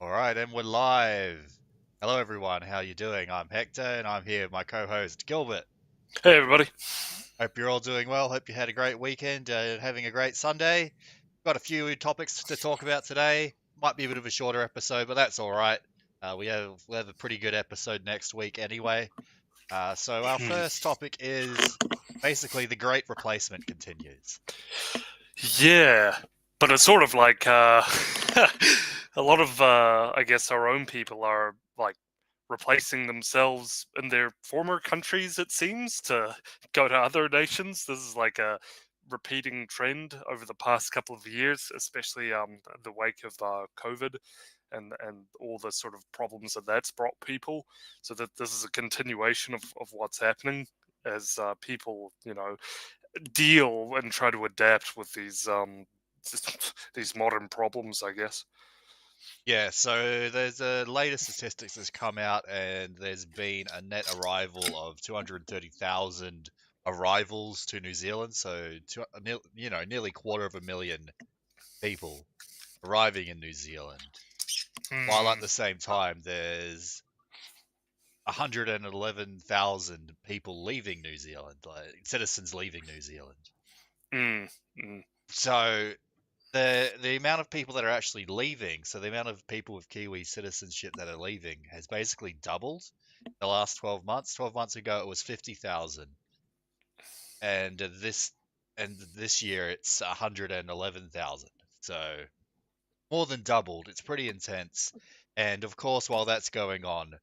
All right, and we're live. Hello, everyone. How you doing? I'm Hector, and I'm here with my co-host Gilbert. Hey everybody. Hope you're all doing well. Hope you had a great weekend, having a great Sunday. Got a few topics to talk about today. Might be a bit of a shorter episode, but that's all right. We have a pretty good episode next week anyway. So our Hmm. first topic is basically the Great Replacement continues. Yeah, but it's sort of like a lot of I guess our own people are like replacing themselves in their former countries. It seems to go to other nations. This is like a repeating trend over the past couple of years, especially in the wake of COVID and all the sort of problems that that's brought people. So that this is a continuation of what's happening as people, deal and try to adapt with these these modern problems, I guess. Yeah, so there's a latest statistics that's come out, and there's been a net arrival of 230,000 arrivals to New Zealand. So, nearly quarter of a million people arriving in New Zealand. While at Hmm. the same time, there's 111,000 people leaving New Zealand, like citizens leaving New Zealand. Mm, mm, So the amount of people that are actually leaving, so the amount of people with Kiwi citizenship that are leaving has basically doubled the last 12 months. 12 months ago it was 50,000, and this year it's 111,000. So more than doubled. It's pretty intense. And of course, while that's going on,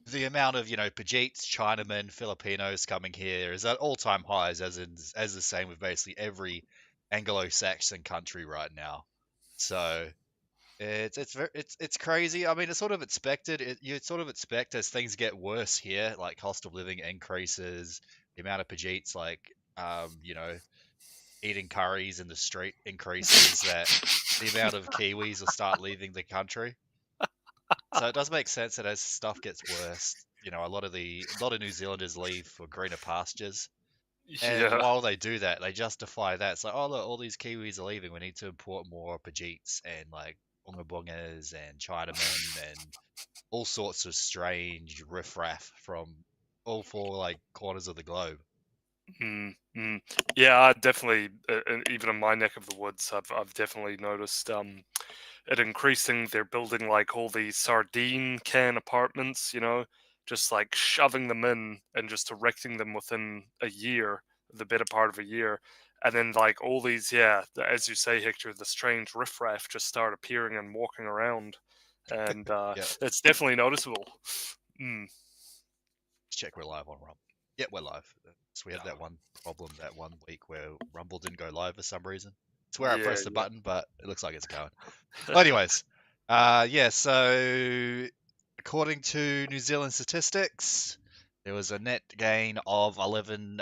the amount of, Pajites, Chinamen, Filipinos coming here is at all-time highs, as the same with basically every Anglo-Saxon country right now. So it's crazy. I mean, it's sort of expected. You sort of expect as things get worse here, like cost of living increases, the amount of Pajites eating curries in the street increases, that the amount of Kiwis will start leaving the country. So it does make sense that as stuff gets worse, a lot of New Zealanders leave for greener pastures. And yeah. while they do that, they justify that. It's like, oh look, all these Kiwis are leaving. We need to import more Pajites and like Bunga Bungas and Chinamen and all sorts of strange riffraff from all four like corners of the globe. Mm, mm. Yeah, I definitely, even in my neck of the woods, I've definitely noticed it increasing. They're building like all these sardine can apartments, just like shoving them in and just erecting them within a year, the better part of a year. And then like all these, yeah, as you say, Hector, the strange riffraff just start appearing and walking around, and Yeah, it's definitely noticeable. Mm. let's check we're live on Rumble. Yeah, we're live. So we had that one problem that one week where Rumble didn't go live for some reason. It's where I Yeah, pressed the yeah. button, but it looks like it's going. Well, anyways, yeah, so according to New Zealand statistics, there was a net gain of 11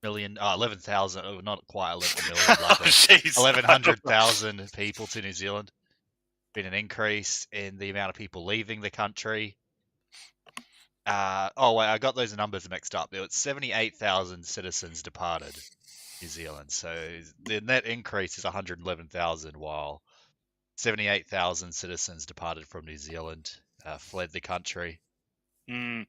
million, 11,000, oh, not quite 11 million, Oh, like jeez. I don't know. 1100,000 people to New Zealand. Been an increase in the amount of people leaving the country. Oh, wait, I got those numbers mixed up. There was 78,000 citizens departed New Zealand. So the net increase is 111,000, while 78,000 citizens departed from New Zealand, fled the country. Mm.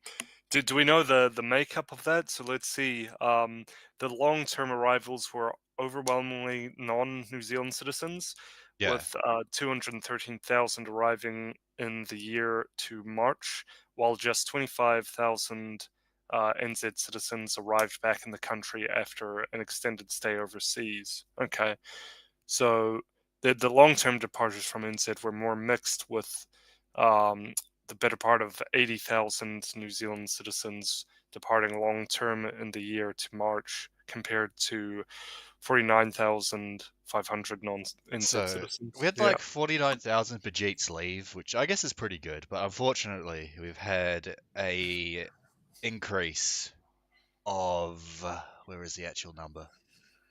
Do we know the makeup of that? So let's see. The long term arrivals were overwhelmingly non New Zealand citizens, Yeah. with 213,000 arriving in the year to March, while just 25,000 NZ citizens arrived back in the country after an extended stay overseas. Okay, so the long term departures from NZ were more mixed, with um, the better part of 80,000 New Zealand citizens departing long term in the year to March, compared to 49,500 non NZ So we citizens. had Yeah. like 49,000 Bajeets leave, which I guess is pretty good, but unfortunately we've had a increase of where is the actual number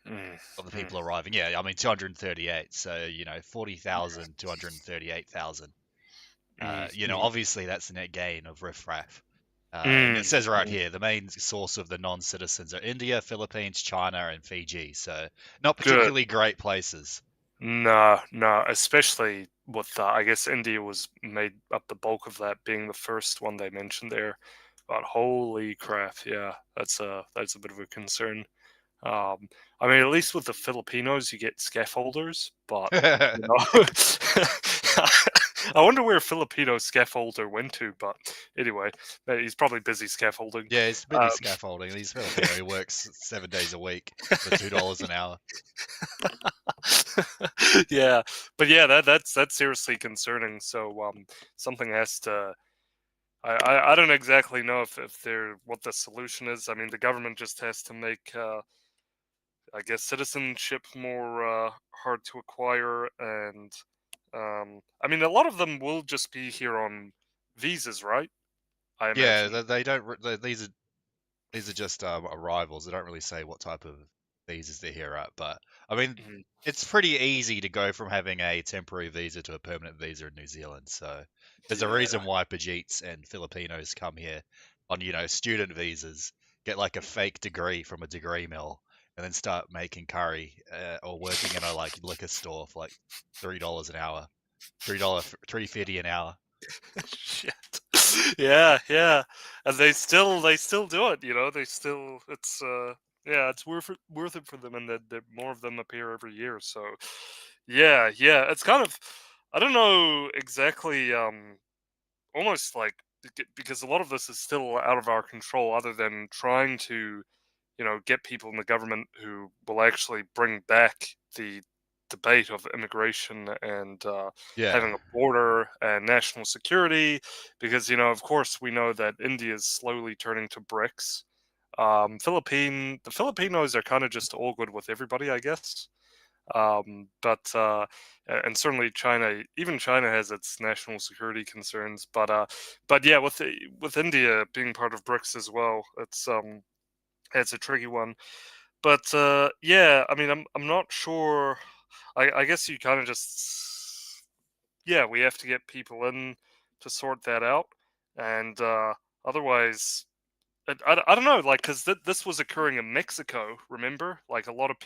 Mm, of the mm, people arriving? Yeah, I mean 238. So, 40,000, 238,000. mm, mm, Obviously that's a net gain of riffraff. And it mm, says right mm. here, the main source of the non-citizens are India, Philippines, China, and Fiji. So not Good. particularly great places. No, no, especially with I guess India was made up the bulk of that, being the first one they mentioned there. But holy crap, yeah, that's a bit of a concern. Um, I mean, at least with the Filipinos, you get scaffolders, but you know, I wonder where Filipino scaffolder went to. But anyway, he's probably busy scaffolding. Yeah, he's Um, busy scaffolding. He's Filipino. He works 7 days a week for $2 an hour. yeah, but yeah, that's seriously concerning. So something has to. I don't exactly know if they're what the solution is. I mean, the government just has to make I guess citizenship more hard to acquire, and I mean, a lot of them will just be here on visas, right? I Yeah, imagine. they don't. These are just arrivals. They don't really say what type of visas they're here at, but I mean, Mhm. it's pretty easy to go from having a temporary visa to a permanent visa in New Zealand. So there's a Yeah. reason why Pajeets and Filipinos come here on, student visas, get like a fake degree from a degree mill, and then start making curry or working in a like liquor store for like $3 an hour, $3.50 an hour. Shit. Yeah, yeah. And they still do it, you know. They still yeah, it's worth it for them, and that more of them appear every year. So yeah, yeah. It's kind of I don't know exactly almost like because a lot of this is still out of our control other than trying to get people in the government who will actually bring back the debate of immigration and Yeah, having a border and national security. Because, of course, we know that India is slowly turning to BRICS. The Filipinos are kind of just all good with everybody, I guess. And certainly China, even China has its national security concerns. But yeah, with India being part of BRICS as well, it's a tricky one. But yeah, I mean, I'm not sure. I guess you kind of just yeah, we have to get people in to sort that out, and otherwise, I don't know, like because this was occurring in Mexico. Remember, like a lot of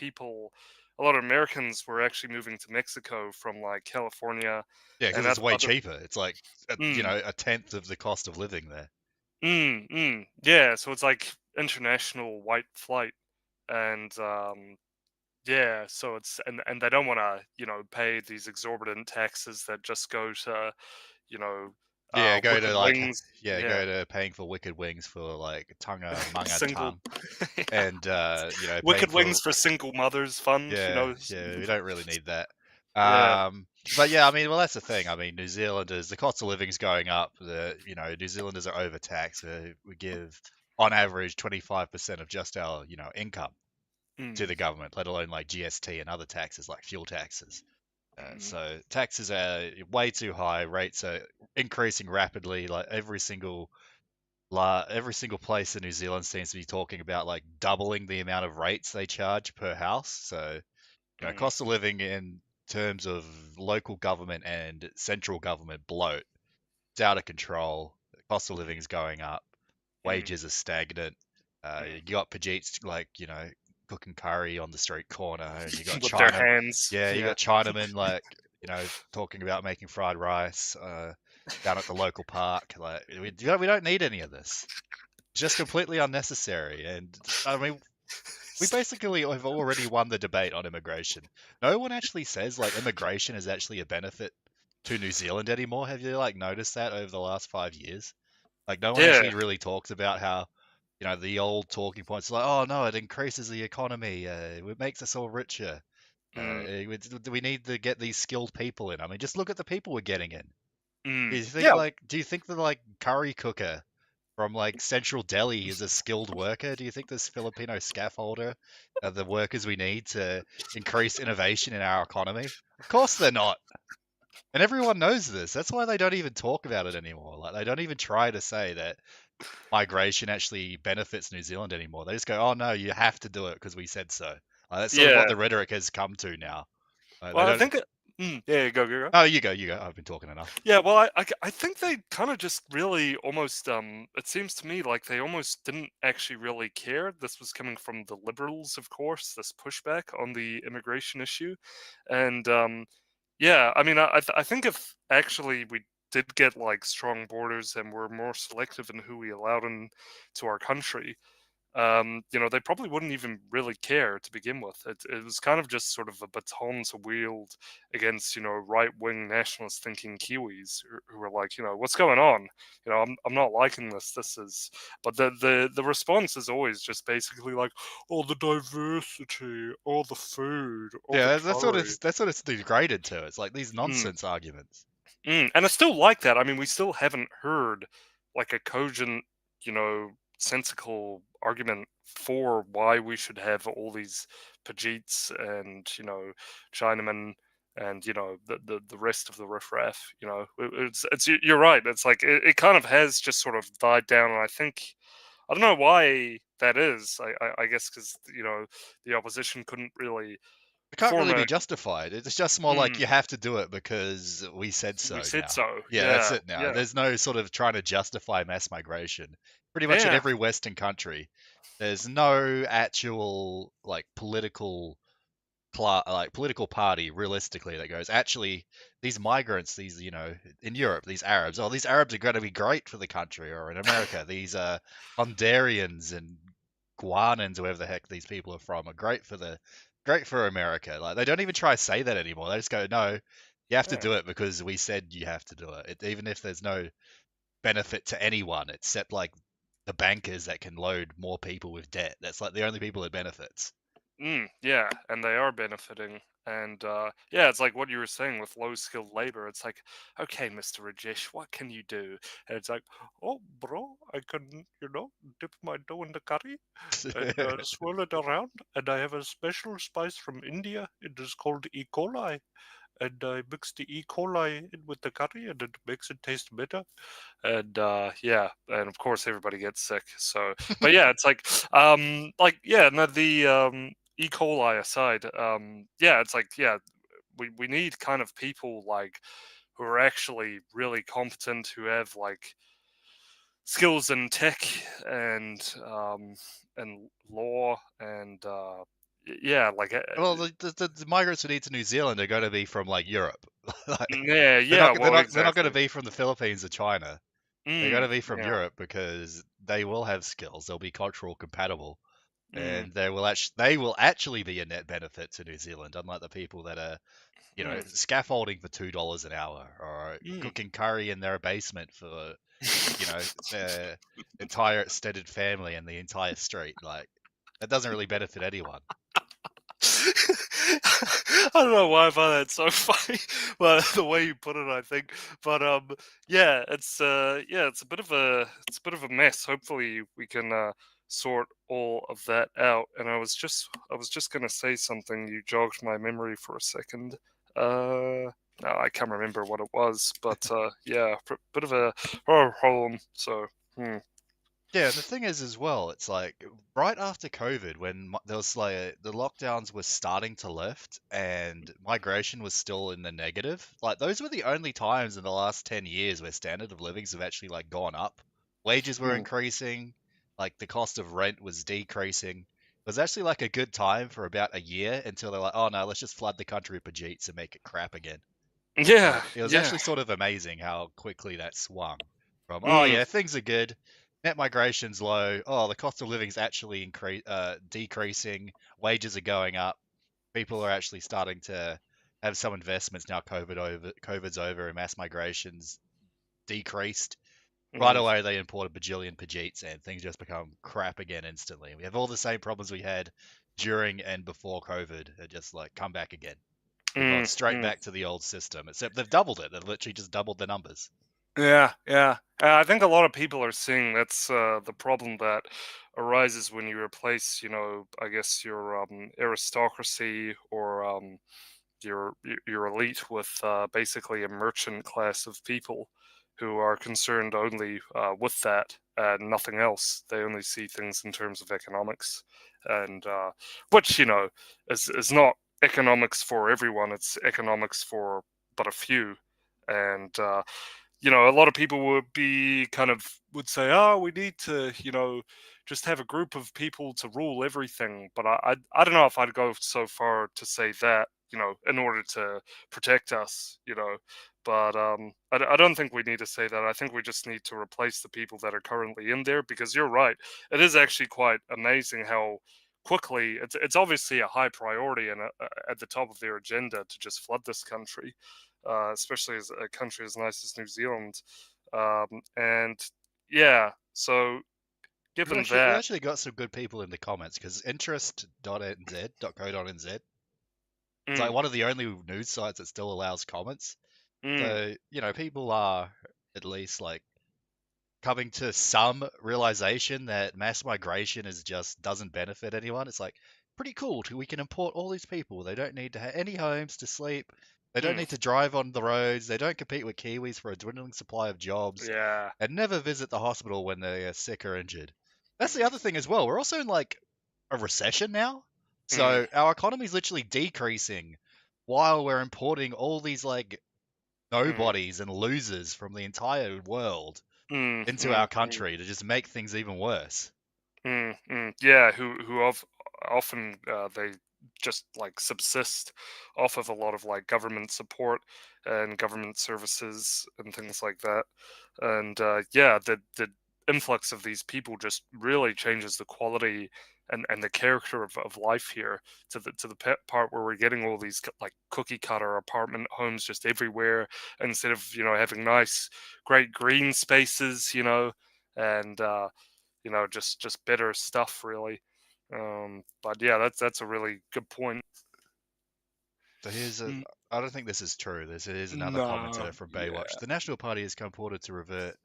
Americans were actually moving to Mexico from like California yeah, because and it's way other. cheaper. It's like Mm, a tenth of the cost of living there. yeah, so it's like international white flight, and yeah, so it's and they don't want to, pay these exorbitant taxes that just go to, you know, Yeah, go Wicked to like Wings. yeah, Yeah, go to paying for Wicked Wings for like Tunga Manga single, Tongue, yeah, and paying Wicked for Wings for single mothers fund. yeah, yeah, we don't really need that. Yeah. But yeah, I mean, well, that's the thing. I mean, New Zealanders, the cost of living's going up. New Zealanders are overtaxed. We give on average 25% of just our, income to Mm, the government, let alone like GST and other taxes like fuel taxes. mm, So taxes are way too high. Rates are increasing rapidly. Like every single place in New Zealand seems to be talking about like doubling the amount of rates they charge per house. So, mm, cost of living in terms of local government and central government bloat, it's out of control. The cost of living is going up. mm, Wages are stagnant. You mm. got Pajeets like, cooking curry on the street corner, and you got With their China, hands. yeah, you Yeah. got Chinamen like, talking about making fried rice down at the local park. Like we don't need any of this. It's just completely unnecessary. And I mean, we basically have already won the debate on immigration. No one actually says like immigration is actually a benefit to New Zealand anymore. Have you like noticed that over the last 5 years? Like no one Yeah. actually really talks about how, the old talking points like, oh no, it increases the economy, it makes us all richer. Mm, We need to get these skilled people in. I mean, just look at the people we're getting in. mm. Yeah. Do you think the like curry cooker from like Central Delhi is a skilled worker? Do you think this Filipino scaffolder are the workers we need to increase innovation in our economy? Of course they're not. And everyone knows this. That's why they don't even talk about it anymore. Like they don't even try to say that migration actually benefits New Zealand anymore. They just go, "Oh no, you have to do it because we said so." That's sort of what Yeah. the rhetoric has come to now. They Well, don't. Yeah, go. Oh, you go, you go. I've been talking enough. Yeah, well, I think they kind of just really almost it seems to me like they almost didn't actually really care. This was coming from the liberals, of course, this pushback on the immigration issue, and yeah, I mean, I think if actually we did get like strong borders and were more selective in who we allowed into our country, they probably wouldn't even really care to begin with. It was kind of just sort of a baton to wield against, right wing nationalist thinking Kiwis who were like, what's going on? I'm not liking this. This is, but the response is always just basically like, oh, the diversity, all the food, all the Yeah, curry. that's what it's degraded to. It's like these Mm. nonsense arguments. And it's still like that. I mean, we still haven't heard like a cogent, sensical argument for why we should have all these Pajeets and Chinamen and the rest of the riffraff. You're right. It's like it kind of has just sort of died down, and I don't know why that is. I guess because the opposition couldn't really It can't form really be a. justified. It's just more like Mm, you have to do it because we said we so said now. so. Yeah, that's Yeah, it now. yeah, There's no sort of trying to justify mass migration. Pretty much in yeah. every Western country, there's no actual like political party realistically that goes, actually, these migrants, these, in Europe, these Arabs are going to be great for the country, or in America, these Hondurians and Guanans, whoever the heck these people are from, are great for America. Like, they don't even try to say that anymore. They just go, no, you have to Yeah. do it because we said you have to do it, even if there's no benefit to anyone except like the bankers that can load more people with debt. That's like the only people it benefits. Yeah, and they are benefiting. And yeah, it's like what you were saying with low skilled labor. It's like, okay, Mr. Rajesh, what can you do? And it's like, oh, bro, I can, dip my dough in the curry and swirl it around. And I have a special spice from India. It is called E. coli. And I mix the E. coli in with the curry and it makes it taste better. And yeah, and of course everybody gets sick. So, but yeah, it's like yeah, no, the E. coli aside, yeah, it's like yeah, we need kind of people like who are actually really competent, who have like skills in tech and law and yeah, like Well, the migrants who need to New Zealand are going to be from like Europe. Like, yeah, yeah, well, they're not going to exactly. be from the Philippines or China. They're going to be from Yeah. Europe because they will have skills. They'll be cultural compatible, Mm, and they will actually be a net benefit to New Zealand, unlike the people that are mm, scaffolding for $2 an hour or mm. cooking curry in their basement for their entire extended family and the entire street. Like, that doesn't really benefit anyone. I don't know why I find that so funny, but the way you put it, I think. But yeah, it's a bit of a mess. Hopefully, we can sort all of that out. And I was just gonna say something. You jogged my memory for a second. No, I can't remember what it was, but yeah, bit of a problem. So, hmm. Yeah, and the thing is as well, it's like right after COVID, when there was like the lockdowns were starting to lift and migration was still in the negative. Like those were the only times in the last 10 years where standard of livings have actually like gone up. Wages were Hmm. increasing, like the cost of rent was decreasing. It was actually like a good time for about a year until they're like, oh no, let's just flood the country with Pajeets and make it crap again. Yeah, Like it was yeah. actually sort of amazing how quickly that swung from, oh Mm, yeah, things are good, net migration's low, oh the cost of living's actually decreasing, wages are going up, people are actually starting to have some investments now. COVID's over and mass migration's decreased. Right mm. away they import a bajillion Pajeets and things just become crap again instantly. We have all the same problems we had during and before COVID, just like come back again. We've gone Mm, straight mm. back to the old system, except they've doubled it. They've literally just doubled the numbers. Yeah, yeah. I think a lot of people are seeing that's the problem that arises when you replace, I guess your aristocracy or your elite with basically a merchant class of people who are concerned only with that and nothing else. They only see things in terms of economics, and which is not economics for everyone. It's economics for but a few, and a lot of people would say, "Oh, we need to, just have a group of people to rule everything." But I don't know if I'd go so far to say that, in order to protect us, But I don't think we need to say that. I think we just need to replace the people that are currently in there, because you're right. It is actually quite amazing how quickly it's obviously a high priority and at the top of their agenda to just flood this country, especially as a country as nice as New Zealand. And yeah, so We've given actually we that, actually got some good people in the comments because interest.nz.co.nz is like mm, one of the only news sites that still allows comments. mm, So, people are at least like coming to some realization that mass migration is just doesn't benefit anyone. It's like pretty cool. We can import all these people. They don't need to have any homes to sleep. They don't mm, need to drive on the roads. They don't compete with Kiwis for a dwindling supply of jobs yeah, and never visit the hospital when they are sick or injured. That's the mm, other thing as well. We're also in like a recession now. mm, So our economy is literally decreasing while we're importing all these like mm, nobodies and losers from the entire world mm, into mm, our country to just make things even worse. yeah, often they just like subsist off of a lot of like government support and government services and things like that. And yeah, the influx of these people just really changes the quality and the character of life here, to the part where we're getting all these like cookie cutter apartment homes just everywhere, instead of having nice great green spaces, and just better stuff really. But yeah, that's a really good point. So here's a. Mm, I don't think this is true. This is another no, commenter from Baywatch. yeah. The National Party has come forward to revert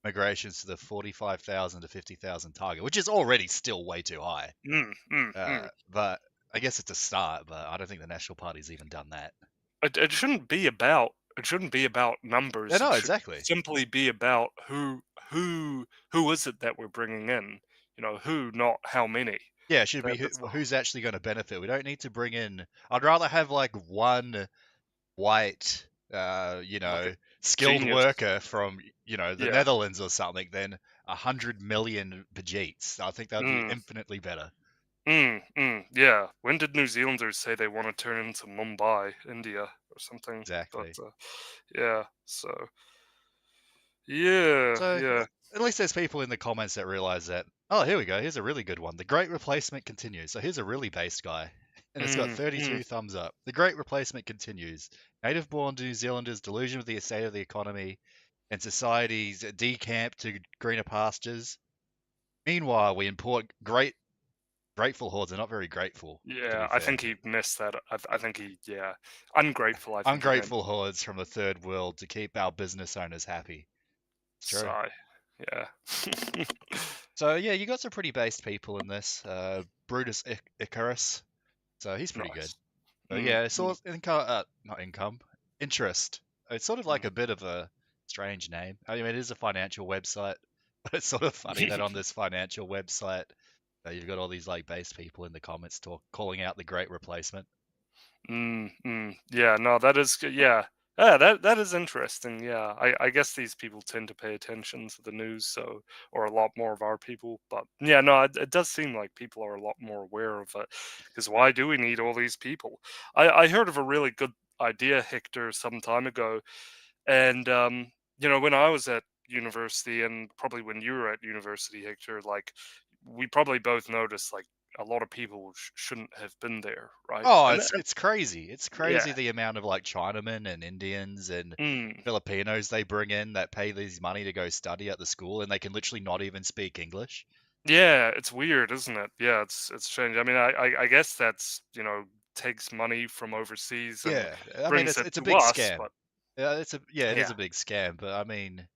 migrations to the 45,000 to 50,000 target, which is already still way too high. Mm, mm, mm. But I guess it's a start. But I don't think the National Party's even done that. It shouldn't be about Yeah, numbers. It no, should exactly. simply be about who is it that we're bringing in. Who, not how many. Yeah, it should be That's the who's actually going to benefit. We don't need to bring in. I'd rather have like one white, like a skilled genius. worker from, the Yeah. Netherlands or something than 100 million Bajeets. I think that would be Mm, infinitely better. yeah. When did New Zealanders say they want to turn into Mumbai, India, or something? But Exactly. yeah. So yeah, So yeah. at least there's people in the comments that realize that. Oh, here we go. Here's a really good one. The Great Replacement continues. So here's a really based guy, and it's got Mm, mm, 32 thumbs up. The Great Replacement continues. Native-born New Zealanders' delusion of the state of the economy and society's decamp to greener pastures. Meanwhile, we import grateful hordes. Are not very grateful, to yeah. be I fair. think he missed that. I think yeah. Ungrateful, I think he meant. Ungrateful hordes from the third world to keep our business owners happy. It's true. Sigh. Yeah. So yeah, you got some pretty based people in this. Brutus Icarus, so he's pretty good. Nice. But Mm, yeah, it's mm, all not income, interest. It's sort of like a bit of a strange name. I mean, it is a financial website, but it's sort of funny that on mm. this financial website, you've got all these like based people in the comments calling out the Great Replacement. Yeah, no, that is yeah. Yeah, that is interesting. Yeah, I guess these people tend to pay attention to the news, so, or a lot more of our people. But yeah, no, it does seem like people are a lot more aware of it. Because why do we need all these people? I heard of a really good idea, Hector, some time ago, and when I was at university, and probably when you were at university, Hector, like we probably both noticed like a lot of people shouldn't have been there, right? Oh, And it's crazy. It's yeah. crazy the amount of like Chinamen and Indians and Mm. Filipinos they bring in that pay these money to go study at the school and they can literally not even speak English. Yeah, it's weird, isn't it? Yeah, it's strange. I mean, I guess that's, takes money from overseas and Yeah, I mean brings it's it it's a to big us, scam. but Yeah, it is yeah. a big scam. But I mean,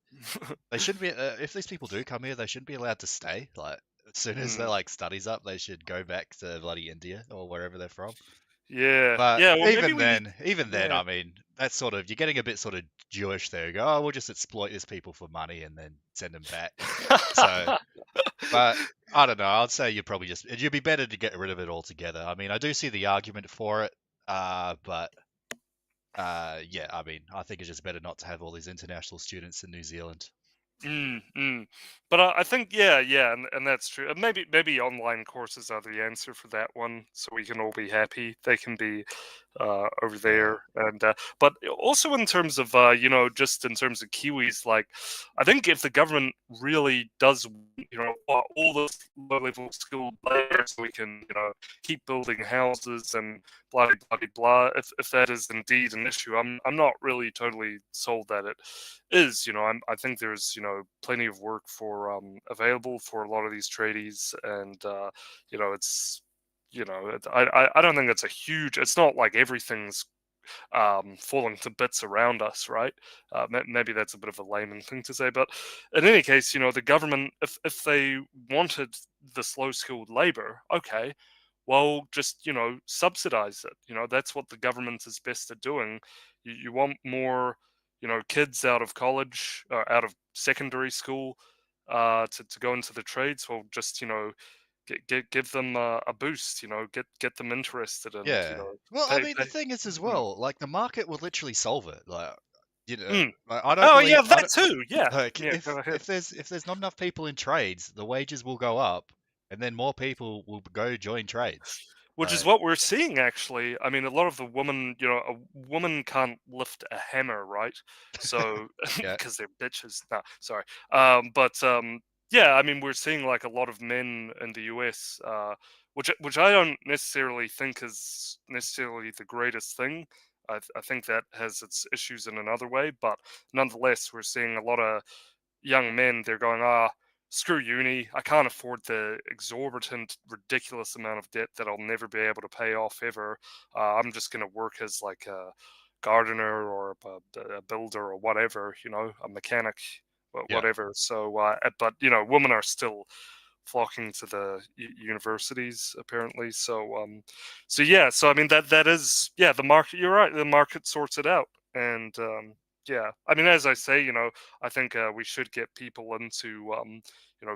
they shouldn't be. If these people do come here, they shouldn't be allowed to stay. Like as soon as their Mm. like studies up, they should go back to bloody India or wherever they're from. Yeah. But Yeah, well maybe we need even then, yeah. I mean, that's sort of you're getting a bit sort of Jewish there. You go, oh, we'll just exploit these people for money and then send them back. So, but I don't know. I'd say you'd probably you'd be better to get rid of it altogether. I mean, I do see the argument for it. But yeah, I mean, I think it's just better not to have all these international students in New Zealand. Mm. But I think yeah, and that's true. And maybe online courses are the answer for that one, so we can all be happy. They can be over Yeah, there, and but also in terms of just in terms of Kiwis, like I think if the government really does, all this low level skilled labor, so we can keep building houses and blah blah blah blah. If that is indeed an issue, I'm not really totally sold that it is. I think there's plenty of work for available for a lot of these tradies, and it's I don't think it's a huge. It's not like everything's falling to bits around us, right? Maybe that's a bit of a layman thing to say, but in any case, the government, if they wanted the slow skilled labor, okay, well, just subsidize it. That's what the government is best at doing. You want more, kids out of college or out of secondary school to go into the trades. Well, just give them a boost. Get them interested and yeah. Well, I mean, the pay. thing is as Mm, well, like the market will literally solve it. mm. Like, I don't Oh believe yeah, I that don't too. Yeah, like yeah. Go ahead. if there's not enough people in trades, the wages will go up, and then more people will go join trades. Which is Like, what we're seeing, actually. I mean, a lot of the women, a woman can't lift a hammer, right? So, yeah, because they're bitches. No, sorry. But yeah, I mean, we're seeing like a lot of men in the US, which I don't necessarily think is necessarily the greatest thing. I think that has its issues in another way, but nonetheless, we're seeing a lot of young men, they're going, screw uni. I can't afford the exorbitant, ridiculous amount of debt that I'll never be able to pay off ever. I'm just going to work as like a gardener or a builder or whatever, a mechanic, yeah. whatever. So, but, women are still flocking to the universities apparently. So yeah. So I mean that is the market. You're right. The market sorts it out, and yeah. I mean, as I say, I think we should get people into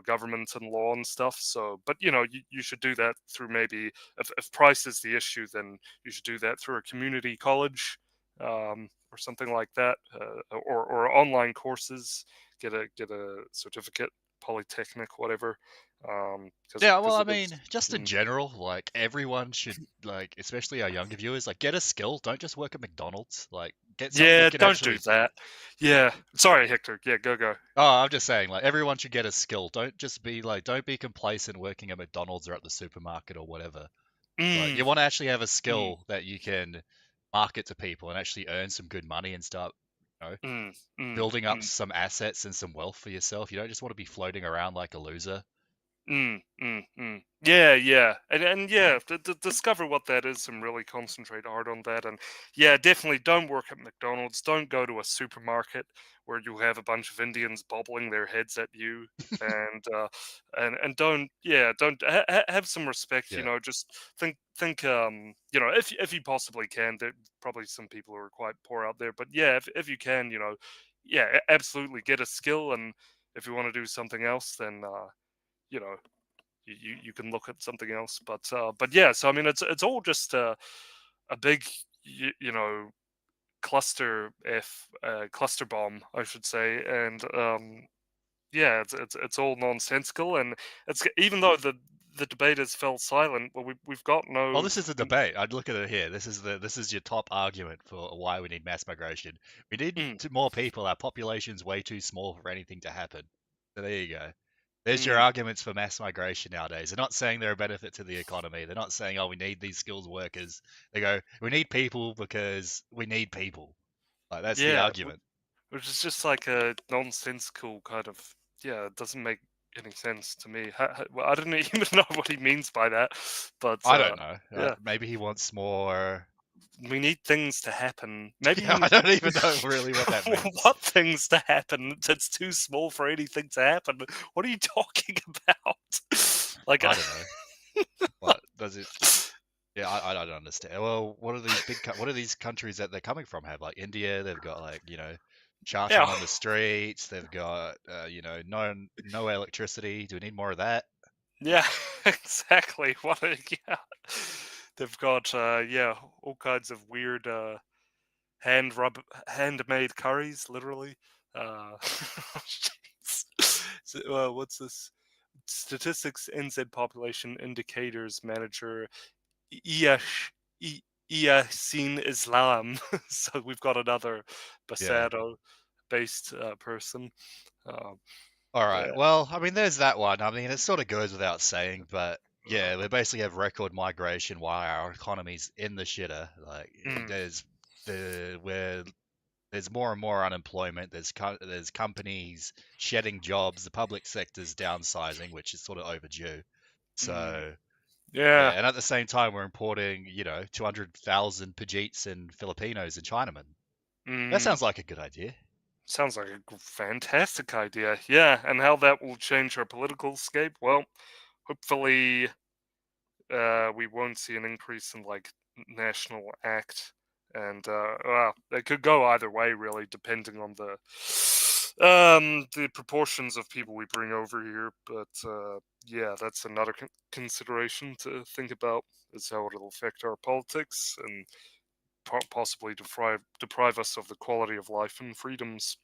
government and law and stuff. So, but you should do that through maybe if price is the issue, then you should do that through a community college or something like that, or online courses. Get a certificate, polytechnic, whatever. Because Yeah, well, because I it is. mean, just in Mm. general, like everyone should like, especially our younger viewers, like get a skill. Don't just work at McDonald's. Like get something you Yeah, can don't do actually. that. Yeah, sorry, Hector. Yeah, go. Oh, I'm just saying, like everyone should get a skill. Don't just be like, don't be complacent working at McDonald's or at the supermarket or whatever. Like Mm, you want to actually have a mm, skill that you can market to people and actually earn some good money and start, you know, mm, mm, building up mm. some assets and some wealth for yourself. You don't just want to be floating around like a loser. Yeah, and yeah, discover what that is and really concentrate hard on that. And yeah, definitely don't work at McDonald's. Don't go to a supermarket where you have a bunch of Indians bobbling their heads at you. And have some respect. Yeah. Just think. If you possibly can. There probably some people who are quite poor out there, but yeah, if you can, yeah, absolutely get a skill. And if you want to do something else, then you know you can look at something else. But yeah, so I mean it's all just a big cluster bomb, I should say. And yeah, it's all nonsensical. And it's even though the debate has fell silent, well, we've got Well, no. this is a debate. I'd look at it here. This is your top argument for why we need mass migration. We need Mm, more people. Our population's way too small for anything to happen. So there you go. There's your mm, arguments for mass migration nowadays. They're not saying they're a benefit to the economy. They're not saying, oh, we need these skilled workers. They go, we need people because we need people. Like that's the yeah, argument. which is just like a nonsensical kind of. Yeah, it doesn't make any sense to me. Well, I don't even know what he means by that, but I don't know. yeah, Maybe he wants more. we need things to happen. Maybe Yeah, you. I don't even know really what that means. What things to happen? That's too small for anything to happen. What are you talking about? Like, I don't know. What does it? Yeah, I don't understand. Well, what are these countries that they're coming from have? Like India, they've got like, charging yeah, on the streets. They've got, no electricity. Do we need more of that? yeah, exactly. Yeah. They've got yeah, all kinds of weird handmade curries, literally. Jeez. So, what's this? Statistics NZ population indicators manager Iash I- Iasin Islam. So we've got another Yeah. Basado based person. Um, All yeah. right. Well, I mean, there's that one. I mean, it sort of goes without saying, but yeah, we basically have record migration while our economy's in the shitter. Like, Mm, where there's more and more unemployment. There's companies shedding jobs. The public sector's downsizing, which is sort of overdue. mm, So yeah, yeah. and at the same time, we're importing, 200,000 Pajeets and Filipinos and Chinamen. That Mm, sounds like a good idea. sounds like a fantastic idea. Yeah, and how that will change our political scape? Well, hopefully we won't see an increase in like national act, and well, it could go either way, really, depending on the proportions of people we bring over here. But yeah, that's another consideration to think about is how it'll affect our politics and possibly deprive us of the quality of life and freedoms.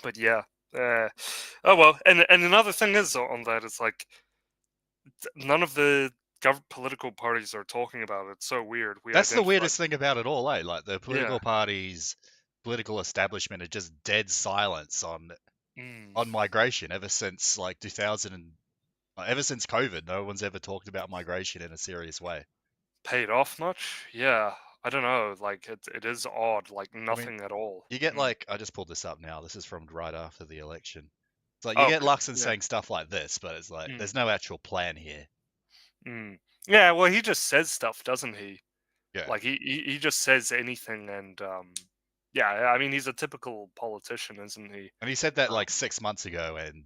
But yeah. Uh, oh well, and another thing is on that is like none of the political parties are talking about it. It's so weird. We That's the identified. weirdest thing about it all, eh? Like the Yeah. political parties, political establishment are just dead silence Mm. on migration ever since like 2000 and ever since COVID. No one's ever talked about migration in a serious way. Paid off much? Yeah. I don't know. Like it is odd. Like I mean, nothing at all. you get Mm. like I just pulled this up now. This is from right after the election. It's like you Oh, get Luxon yeah. saying stuff like this, but it's like Mm. there's no actual plan here. Mm. Yeah. Well, he just says stuff, doesn't he? Yeah. Like he just says anything, and yeah. I mean, he's a typical politician, isn't he? And he said that like Um, 6 months ago, and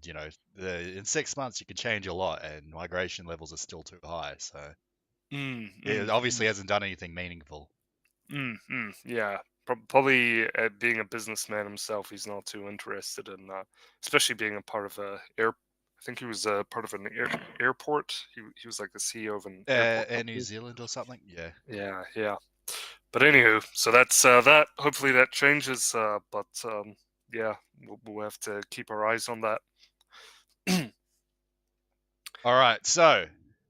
in 6 months you can change a lot, and migration levels are still too high. So mm, it mm, obviously mm. hasn't done anything meaningful. Yeah, probably being a businessman himself, he's not too interested in, especially being a part of a air. I think he was part of an airport. He was like the CEO of an airport Air New company. Zealand or something. Yeah. Yeah, yeah. But anywho, so that's that. Hopefully that changes. But yeah, we'll have to keep our eyes on that. All right. So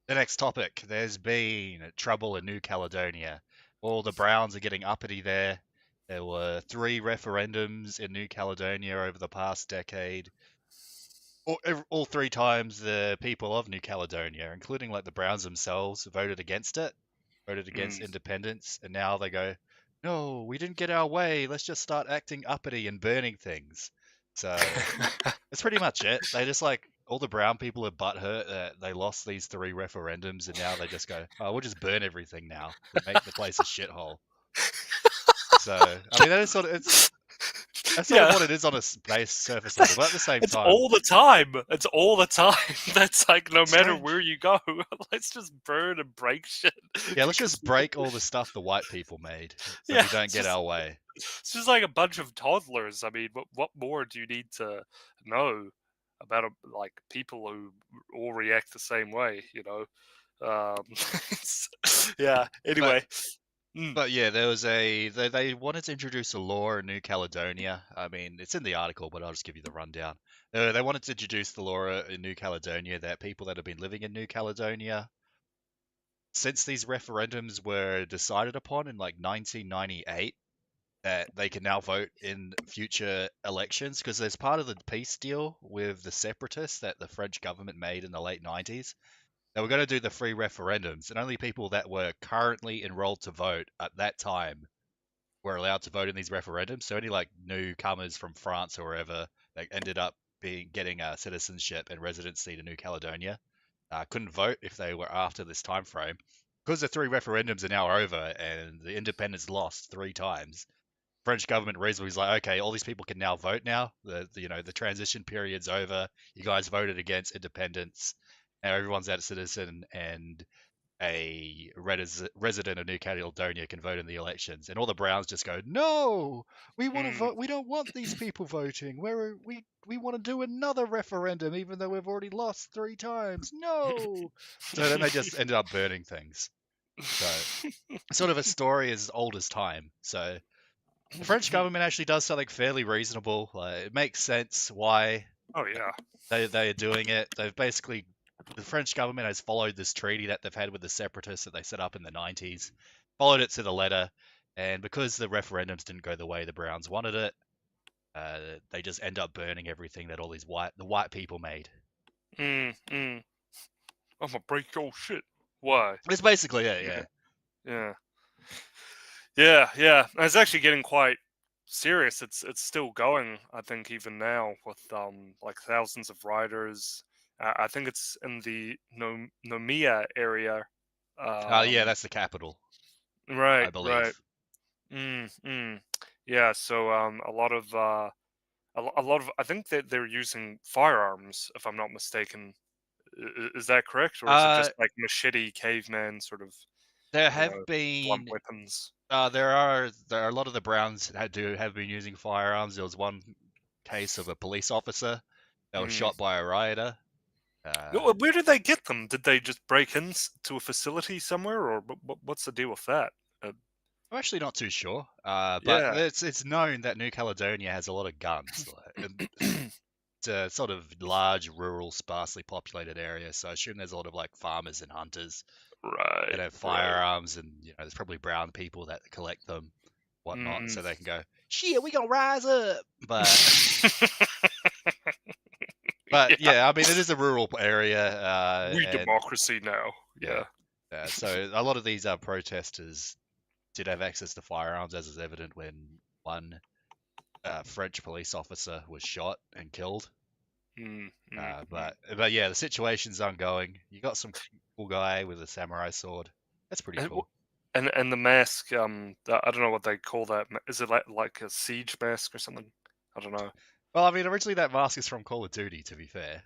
the next topic. There's been trouble in New Caledonia. All the Browns are getting uppity there. There were three referendums in New Caledonia over the past decade. All three times the people of New Caledonia, including like the Browns themselves, voted against it, voted against Mm. independence, and now they go, no, we didn't get our way. Let's just start acting uppity and burning things. So that's pretty much it. They just like all the brown people are butthurt that they lost these three referendums, and now they just go, oh, we'll just burn everything now to make the place a shithole. So I mean, that is sort of that's sort of Yeah, what it is on a base surface level, but at the same it's time, all the time. It's all the time. That's like no it's matter where strange. you go, let's just burn and break shit Yeah, let's because just break all the stuff the white people made so yeah, we don't get our way. it's just like a bunch of toddlers. I mean, what more do you need to know about like people who all react the same way? You know, it's, yeah. But Anyway, mm, but yeah, there was they wanted to introduce a law in New Caledonia. I mean, it's in the article, but I'll just give you the rundown. They wanted to introduce the law in New Caledonia that people that have been living in New Caledonia since these referendums were decided upon in like 1998, that they can now vote in future elections because there's part of the peace deal with the separatists that the French government made in the late 90s. They were going to do the free referendums, and only people that were currently enrolled to vote at that time were allowed to vote in these referendums. So any like newcomers from France or wherever that ended up being getting a citizenship and residency to New Caledonia couldn't vote if they were after this time frame. Because the three referendums are now over and the independents lost three times, French government reasonably was like, okay, all these people can now vote now. The transition period's over. You guys voted against independence. Now everyone's out citizen, and a resident of New Caledonia can vote in the elections. And all the Browns just go, no, we want to mm. vote. We don't want these people voting. We want to do another referendum, even though we've already lost three times. No. So then they just ended up burning things. So sort of a story as old as time. So the French government actually does something fairly reasonable. Like, it makes sense why Oh yeah. they are doing it. They've basically the French government has followed this treaty that they've had with the separatists that they set up in the 90s, followed it to the letter, and because the referendums didn't go the way the Browns wanted it, they just end up burning everything that all these white people made. Mm. I'm gonna break your shit. Why? It's basically it, Yeah. yeah. Yeah. Yeah. It's actually getting quite serious. It's still going. I think even now with like thousands of riders. I think it's in the Nomia area. Yeah, Um. that's the capital, I Right. believe. Mm. Yeah. So a lot of a lot of I think that they're using firearms, if I'm not mistaken. Is that correct, or is it Uh, just like machete caveman sort of, there you have know, blunt been weapons? there are a lot of the Browns that do have been using firearms. There was one case of a police officer that was Mm. shot by a rioter. Uh, Where did they get them? Did they just break into a facility somewhere, or what's the deal with that? Uh, I'm actually not too sure, but yeah. it's known that New Caledonia has a lot of guns. It's a sort of large, rural, sparsely populated area, so I assume there's a lot of like farmers and hunters that Right. have Right. firearms, and there's probably brown people that collect them, whatnot, Mm. so they can go, shit, we gonna rise up. But Yeah. yeah, I mean, it is a rural area, We and democracy now. yeah, Yeah. so a lot of these protesters did have access to firearms, as is evident when one French police officer was shot and killed. Mm. But yeah, the situation's ongoing. You got some cool guy with a samurai sword. That's pretty And, cool. and the mask. I don't know what they call that. Is it like a siege mask or something? I don't know. Well, I mean, originally that mask is from Call of Duty, to be fair.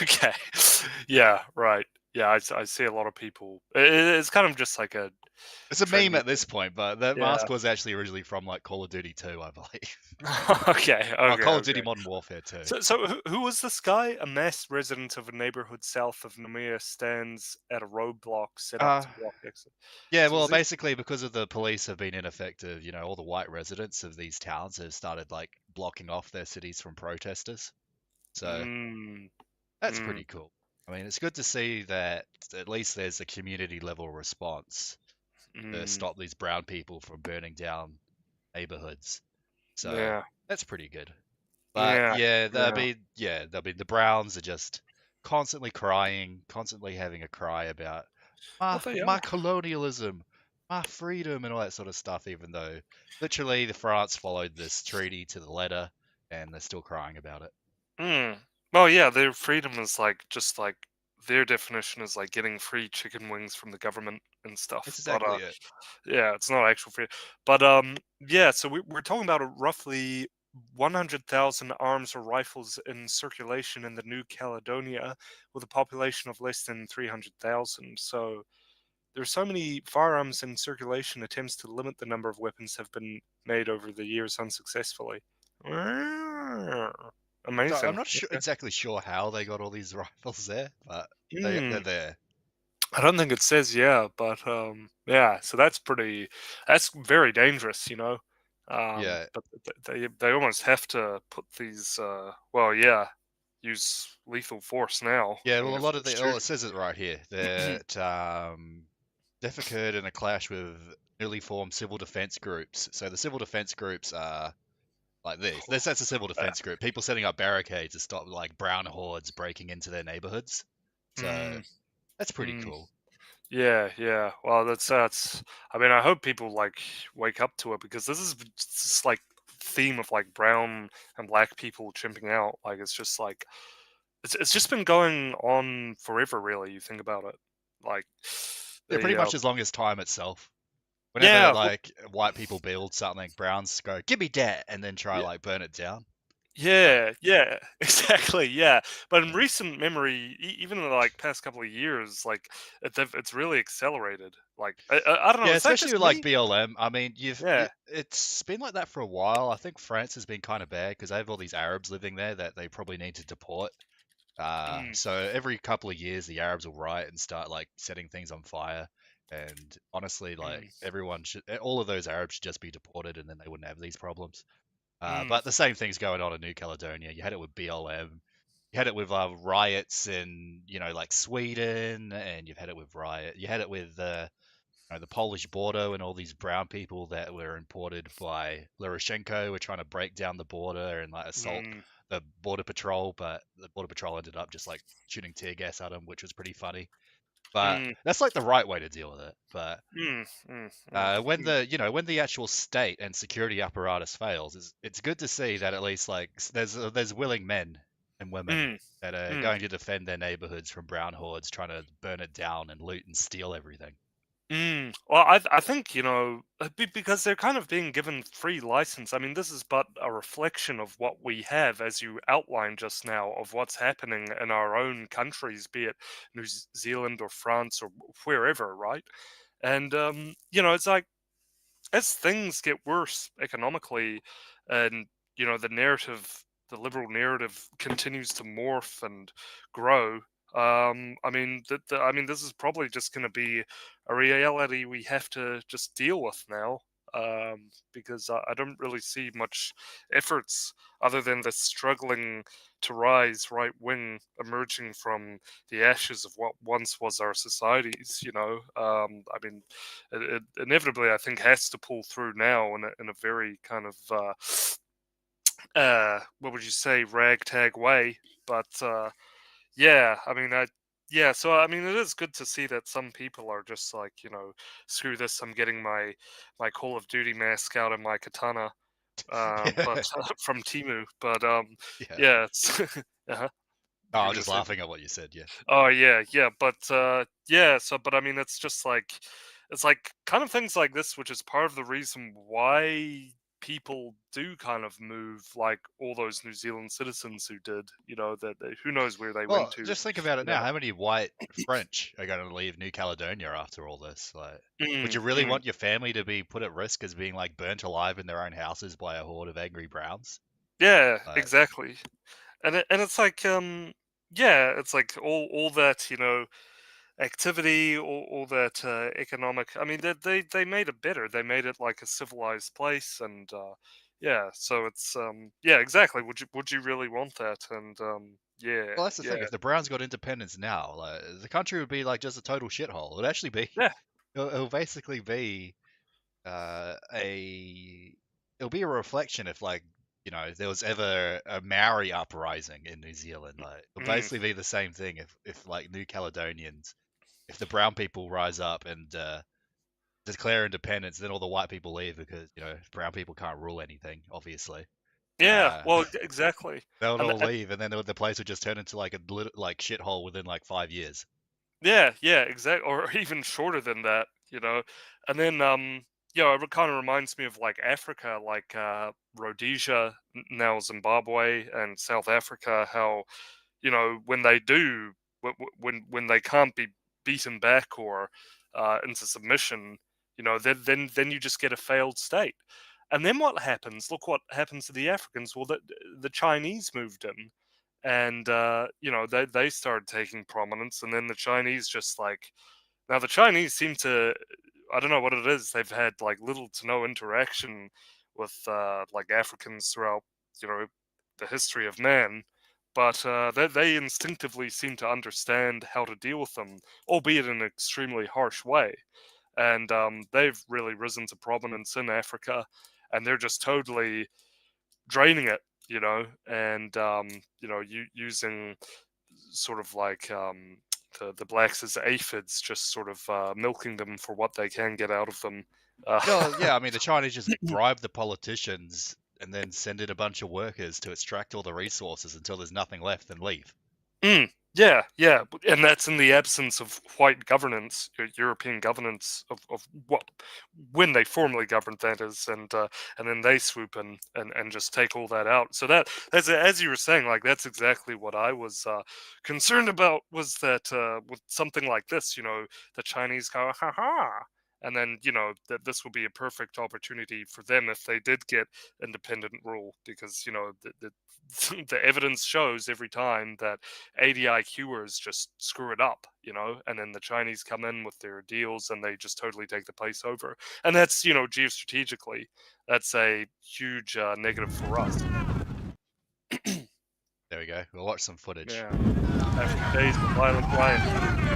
Okay. Yeah, right. Yeah, I see a lot of people. It's kind of just like a It's a meme trendy at this thing. point, but that Yeah. mask was actually originally from like Call of Duty 2, I believe. Okay. Oh, Call of Okay. Duty Modern Warfare 2. So who was this guy? A masked resident of a neighborhood south of Namia stands at a roadblock set up Uh, to block exit. yeah, So well, is this? basically because of the police have been ineffective, all the white residents of these towns have started like blocking off their cities from protesters. So Mm, that's mm, pretty cool. I mean, it's good to see that at least there's a community level response to mm, stop these brown people from burning down neighborhoods. So yeah. that's pretty good. But Yeah. yeah, Yeah. I mean, the Browns are just constantly crying, constantly having a cry about Well, my they my are. colonialism, my freedom, and all that sort of stuff. Even though literally the France followed this treaty to the letter, and they're still crying about it. Mm. Well, yeah, their freedom is like just like their definition is like getting free chicken wings from the government and That's stuff. But exactly it. yeah, it's not actual free. But yeah, so we're talking about a roughly 100,000 arms or rifles in circulation in the New Caledonia, with a population of less than 300,000. So there's so many firearms in circulation. Attempts to limit the number of weapons have been made over the years unsuccessfully. So I'm Amazing. not sure Okay. exactly sure how they got all these rifles there, but they're Hmm. there. I don't think it says yeah, but yeah. So that's very dangerous, you know. Yeah, But they almost have to put these. Well, yeah, use lethal force now. yeah. I Well, mean, a if lot of it's the oh, it shooting. says it right here that they've occurred in a clash with newly formed civil defense groups. So the civil defense groups are like this. That's a civil defense group. People setting up barricades to stop like brown hordes breaking into their neighborhoods. So Mm, that's pretty mm. cool. Yeah. Well, that's. I mean, I hope people like wake up to it because this is this like theme of like brown and black people chimping out. Like it's just like it's just been going on forever. Really, you think about it. Like Yeah, pretty the much as long as time itself. Whenever yeah like white people build something, browns go, "Give me that," and then try like burn it down. So yeah, exactly, yeah. But in recent memory, even in the like past couple of years, like it's really accelerated. Like I don't know, yeah, is that especially just with like me? BLM. I mean, Yeah. it's been like that for a while. I think France has been kind of bad because they have all these Arabs living there that they probably need to deport. Mm, So every couple of years, the Arabs will riot and start like setting things on fire. And honestly, like mm, everyone should, all of those Arabs should just be deported, and then they wouldn't have these problems. mm, But the same thing's going on in New Caledonia. You had it with BLM. You had it with riots in, like Sweden, and you've had it with riot. You had it with the Polish border and all these brown people that were imported by Lurashenko were trying to break down the border and like assault mm, the border patrol, but the border patrol ended up just like shooting tear gas at them, which was pretty funny. But mm, that's like the right way to deal with it. But mm, mm, mm, when mm, the actual state and security apparatus fails, it's good to see that at least like there's willing men and women mm, that are mm. going to defend their neighborhoods from brown hordes trying to burn it down and loot and steal everything. Well, I think because they're kind of being given free license. I mean, this is but a reflection of what we have, as you outlined just now, of what's happening in our own countries, be it Zealand or France or wherever, right? And it's like as things get worse economically, and the liberal narrative continues to morph and grow. I mean, I mean, this is probably just going to be a reality we have to just deal with now. Because I don't really see much efforts other than the struggling to rise right wing emerging from the ashes of what once was our societies. I mean, it inevitably I think has to pull through now in a very kind of what would you say, ragtag way. But yeah, I mean, yeah, so I mean, it is good to see that some people are just like, screw this, I'm getting my Call of Duty mask out and my katana, but Yeah. from Timu. But Yeah. yeah, it's uh Oh, you I were was gonna just say. laughing at what you said. Yeah. Oh yeah, yeah, but yeah, so but I mean it's just like it's like kind of things like this which is part of the reason why people do kind of move, like all those New Zealand citizens who did, who knows where they went Well, to, just think about it you now. know. How many white French are going to leave New Caledonia after all this? Like, would Mm, you really mm, want your family to be put at risk as being like burnt alive in their own houses by a horde of angry Browns? yeah, Like, exactly. And it's like yeah, it's like all that, activity, all that economic. I mean, they made it better. They made it like a civilized place, and yeah. So it's yeah, exactly. Would you really want that? And yeah, well, that's the thing. yeah, If the Browns got independence now, like, the country would be like just a total shithole. It would actually be. yeah. It'll basically be a. It'll be a reflection if like there was ever a Maori uprising in New Zealand. Like, it'll Mm, basically be the same thing if like New Caledonians, if the brown people rise up and declare independence, then all the white people leave because brown people can't rule anything. Obviously, yeah. uh, Well, exactly. they would And, all and leave, and then the place would just turn into like a like shithole within like 5 years. yeah, yeah, exactly. Or even shorter than that, And then it kind of reminds me of like Africa, like Rhodesia, now Zimbabwe, and South Africa. How when they do when they can't be beaten back or into submission, then you just get a failed state. And then what happens? Look what happens to the Africans. Well, the Chinese moved in, and they started taking prominence, and then the Chinese just like now the Chinese seem to, I don't know what it is, they've had like little to no interaction with like Africans throughout you know the history of man, but they instinctively seem to understand how to deal with them, albeit in an extremely harsh way. And they've really risen to prominence in Africa, and they're just totally draining it, and using sort of like the blacks as aphids, just sort of milking them for what they can get out of them. Uh, Well, yeah, I mean the Chinese just bribe the politicians and then send in a bunch of workers to extract all the resources until there's nothing left and leave. yeah, yeah, and that's in the absence of white governance, European governance of what when they formally governed, that is, and then they swoop in and just take all that out. So that's as you were saying, like that's exactly what I was concerned about, was that with something like this, the Chinese go, ha ha. And then, that this will be a perfect opportunity for them if they did get independent rule, because, the evidence shows every time that ADI Qers just screw it up, and then the Chinese come in with their deals and they just totally take the place over. And that's, geostrategically, that's a huge negative for us. There we go. We'll watch some footage. Yeah. After days of violent riots,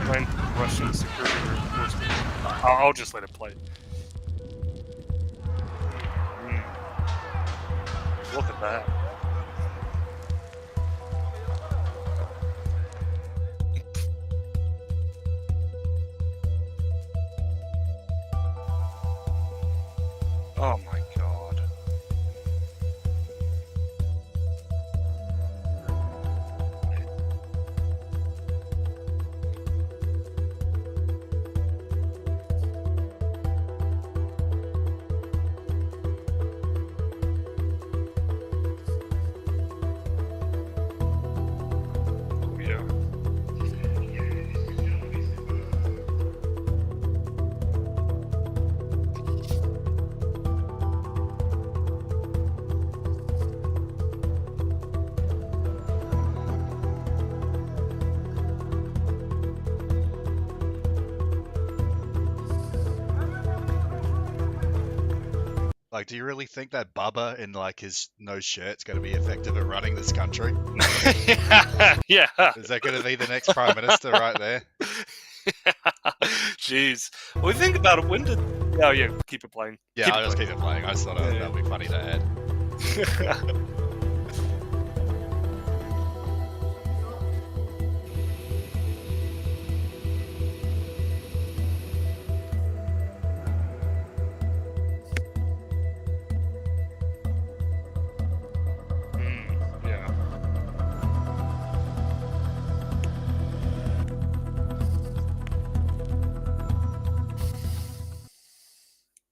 trying to Russian security reinforcements. I'll just let it play. Look at that. Oh my god. Oh yeah. Like, do you really think that Bubba in like his no shirt's going to be effective at running this country? Yeah. Is that going to be the next prime minister right there? Jeez. Well, think about it. When did? Oh yeah, keep it playing. Yeah, I'll just keep it playing. I just thought that'd be funny to add. Yeah.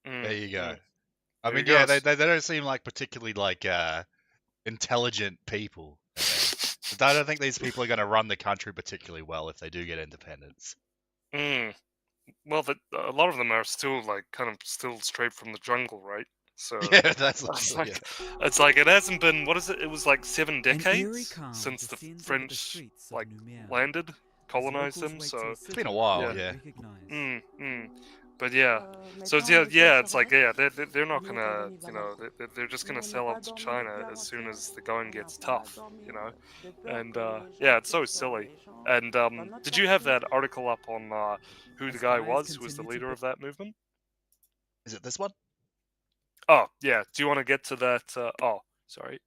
There you go. mm. I There mean, you yeah, go. they don't seem like particularly like intelligent people. But I don't think these people are going to run the country particularly well if they do get independence. Well, a lot of them are still like kind of still straight from the jungle, right? So Yeah, that's it's yeah. like it's like it hasn't been. What is it? It was like 7 An eerie decades calm since the descends over the French streets of like Nouméa landed, as colonized locals them. wait So till It's been a city while, Yeah. yeah. recognize. But yeah, so it's, yeah, it's like they're not gonna, they're just gonna sell out to China as soon as the going gets tough, and yeah, it's so silly. And did you have that article up on who the As guy fires was, who was the continue to leader of that movement? Is it this one? Oh yeah, do you want to get to that? Oh, sorry.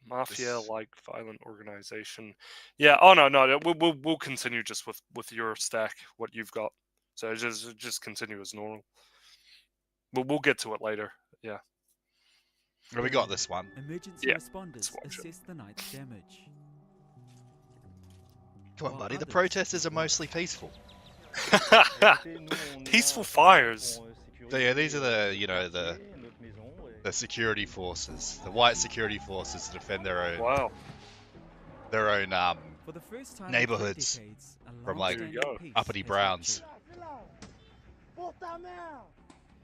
Mafia This... like violent organization. Yeah. Oh no, we'll continue just with your stack, what you've got. So just continue as normal. We'll get to it later. Yeah. Well, we got this one. Emergency Yeah, responders watch it. assess the night's damage. Come on, While buddy. The others protesters are report- mostly peaceful. Peaceful fires. So yeah, these are the the security forces, the white security forces to defend their own Wow. For the first time in neighborhoods 3 decades, a from, like, There you long-standing go. peace uppity has browns. ruptured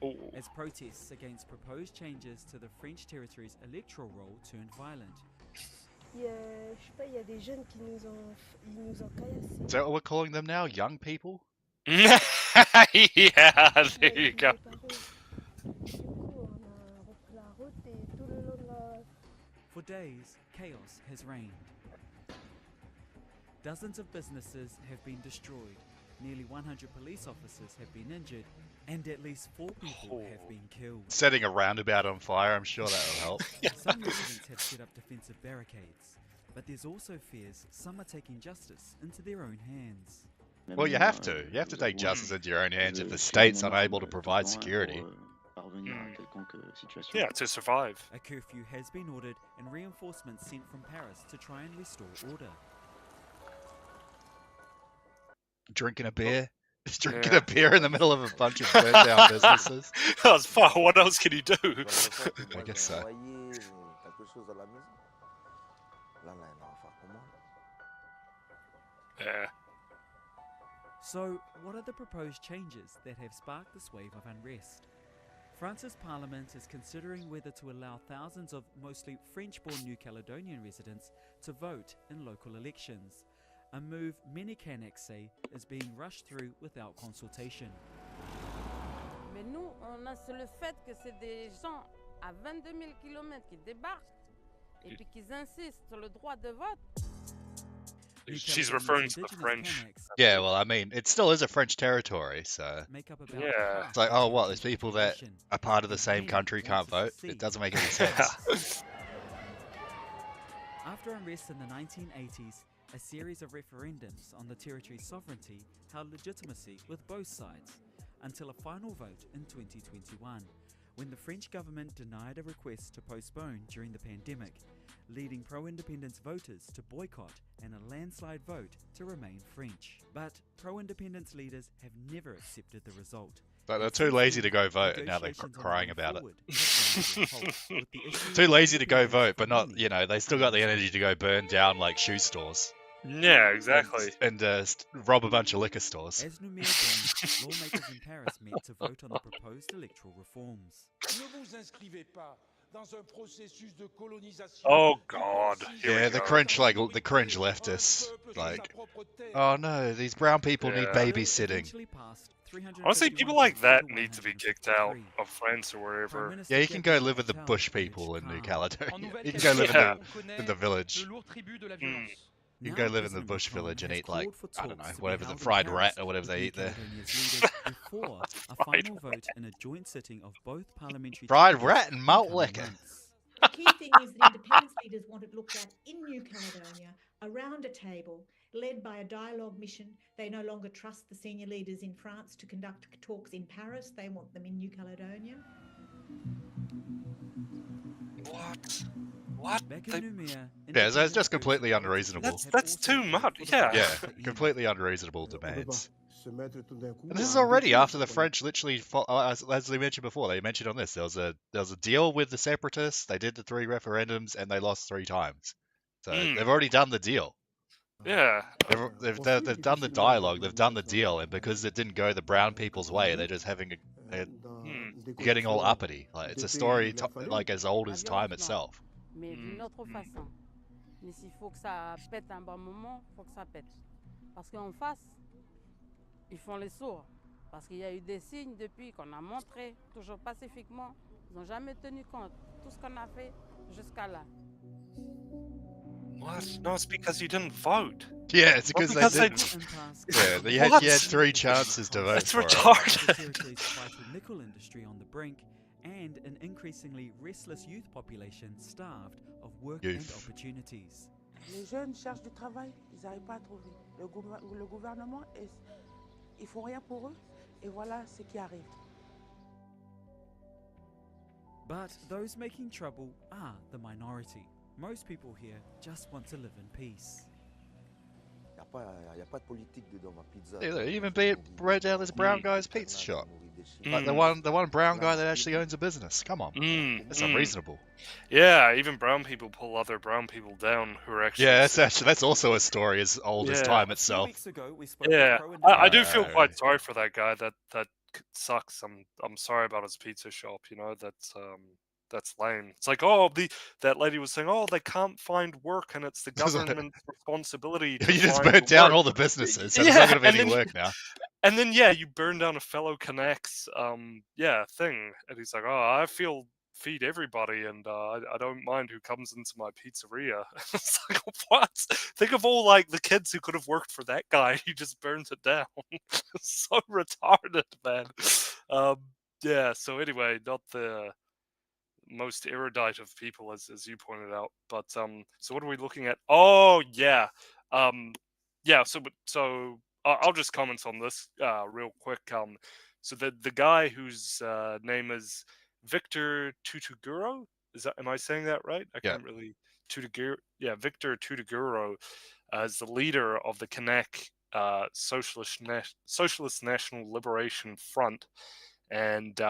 Oh. as protests against proposed changes to the French territory's electoral roll turned violent. Je sais pas, il y a des jeunes qui ils nous ont caillassés. Is that what we're calling them now? Young people? Yeah, there you go. Du coup, on a repris la route et tout le long de la... For days, chaos has reigned. Dozens of businesses have been destroyed, nearly 100 police officers have been injured, and at least 4 people have been killed. Setting a roundabout on fire, I'm sure that will help. Some residents have set up defensive barricades, but there's also fears some are taking justice into their own hands. Well, you have to. You have to take justice into your own hands if the state's unable to provide security. Yeah, to survive. A curfew has been ordered and reinforcements sent from Paris to try and restore order. Drinking a beer? Just drinking Yeah. a beer in the middle of a bunch of burnt down businesses? That's fun. What else can you do? I guess so. Yeah. So, what are the proposed changes that have sparked this wave of unrest? France's parliament is considering whether to allow thousands of mostly French-born New Caledonian residents to vote in local elections, a move many Kanaks say is being rushed through without consultation. Mais nous, on a sur le fait que c'est des gens à 22 000 km qui débarquent et puis qu'ils insistent sur le droit de vote. New She's Caledonia's referring to the indigenous French. Kanaks Yeah, well, I mean, it still is a French territory, so make up about Yeah. half it's like, the oh, what? territory's There's people that population. are part of the And same many country want can't to vote. secede. It doesn't make any sense. After unrest in the 1980s, a series of referendums on the territory's sovereignty held legitimacy with both sides, until a final vote in 2021, when the French government denied a request to postpone during the pandemic, leading pro-independence voters to boycott and a landslide vote to remain French. But pro-independence leaders have never accepted the result. But they're And too since lazy then, to go vote, and now they're negotiations on the crying way about it. forward have ground to a halt, with the issue Too of lazy to go independence vote, for but not, many you know, they still got the unresolved. energy to go burn down like shoe stores Yeah, exactly. and rob a bunch of liquor stores. As Nouméa burned, lawmakers in Paris met to vote on the proposed electoral reforms. Ne vous inscrivez pas dans un processus de colonisation. Oh, qui God. consiste Here we Yeah, go. the cringe, like the à cringe autoriter leftists, un peuple sur sa like, propre terre. oh no, these brown people need Yeah. The bill babysitting. eventually passed Honestly, 351 people like votes that to need to be kicked out 153. of France or Prime wherever. Minister Yeah, you can go Gabriel live with the Attal bush urged people in New calm. Caledonia. En You can go live Yeah. in the village. Le lourd tribut de la Hmm. violence. You Now can go live in the President bush Macron village and has eat like, called for I don't know, talks to be whatever the held in fried Paris rat or whatever with they New eat there. Caledonia's leaders before a Fried final vote in a joint sitting of both parliamentary Fried chambers rat and in malt coming liquor. months. The key thing is that independence leaders want it looked at in New Caledonia around a table led by a dialogue mission. They no longer trust the senior leaders in France to conduct talks in Paris. They want them in New Caledonia. What? Back They- in Nouméa, Yeah, so it's independence just completely groups and unreasonable. voters have That's also too called much, for the yeah. vote Yeah, to end. completely unreasonable demands. Se mettre tout d'un coup And this is à un already défi, after the ça, French literally, as they mentioned before, they mentioned on this, there was a deal with the separatists. They did the 3 referendums and they lost 3 times. So they've already done the deal. Yeah. They've done the dialogue. They've done the deal, and because it didn't go the brown people's way, they're just having getting all uppity. Like it's a story like as old as time itself. Mais d'une autre façon. Mais s'il faut que ça pète un bon moment, il faut que ça pète. Parce qu'en face, ils font les sourds. Parce qu'il y a eu des signes depuis qu'on a montré, toujours pacifiquement. Ils n'ont jamais tenu compte. Tout ce qu'on a fait jusqu'à là. What? No, it's because you didn't vote. Yeah, it's because because they they- didn't. Impasse Yeah, caused you What? had 3 chances to vote That's for it. retarded. the territory's vital nickel industry on the brink, and an increasingly restless youth population starved of work and Youth. opportunities. Les jeunes cherchent du travail, ils n'arrivent pas à trouver. Le gouvernement, ils font rien pour eux, et voilà ce qui arrive. But those making trouble are the minority. Most people here just want to live in peace. y a pas de politique dedans, ma pizza. Yeah, look, even be it right down this brown guy's pizza shop. Like the one brown guy that actually owns a business. Come on, that's unreasonable. Yeah, even brown people pull other brown people down who are actually. Yeah, that's also a story as old as Yeah. time A few itself. weeks ago, we spoke Yeah, with I do feel Uh, quite sorry for that guy. That sucks. I'm sorry about his pizza shop. You know that's lame. It's like that lady was saying, oh, they can't find work and it's the government's responsibility. To You just find burnt down work. all the businesses, so Yeah, there's not going to be and any then- work now. And then you burn down a fellow Connect's thing, and he's like, oh, I feed everybody, and I don't mind who comes into my pizzeria. It's like, what? Think of all like the kids who could have worked for that guy. He just burnt it down. So retarded, man. So anyway, not the most erudite of people, as you pointed out. But so what are we looking at? Oh yeah, So I'll just comment on this real quick. So the guy whose name is Victor Tutuguro, am I saying that right? I Yeah. can't really Victor Tutuguro is the leader of the Kanak Socialist National Liberation Front, and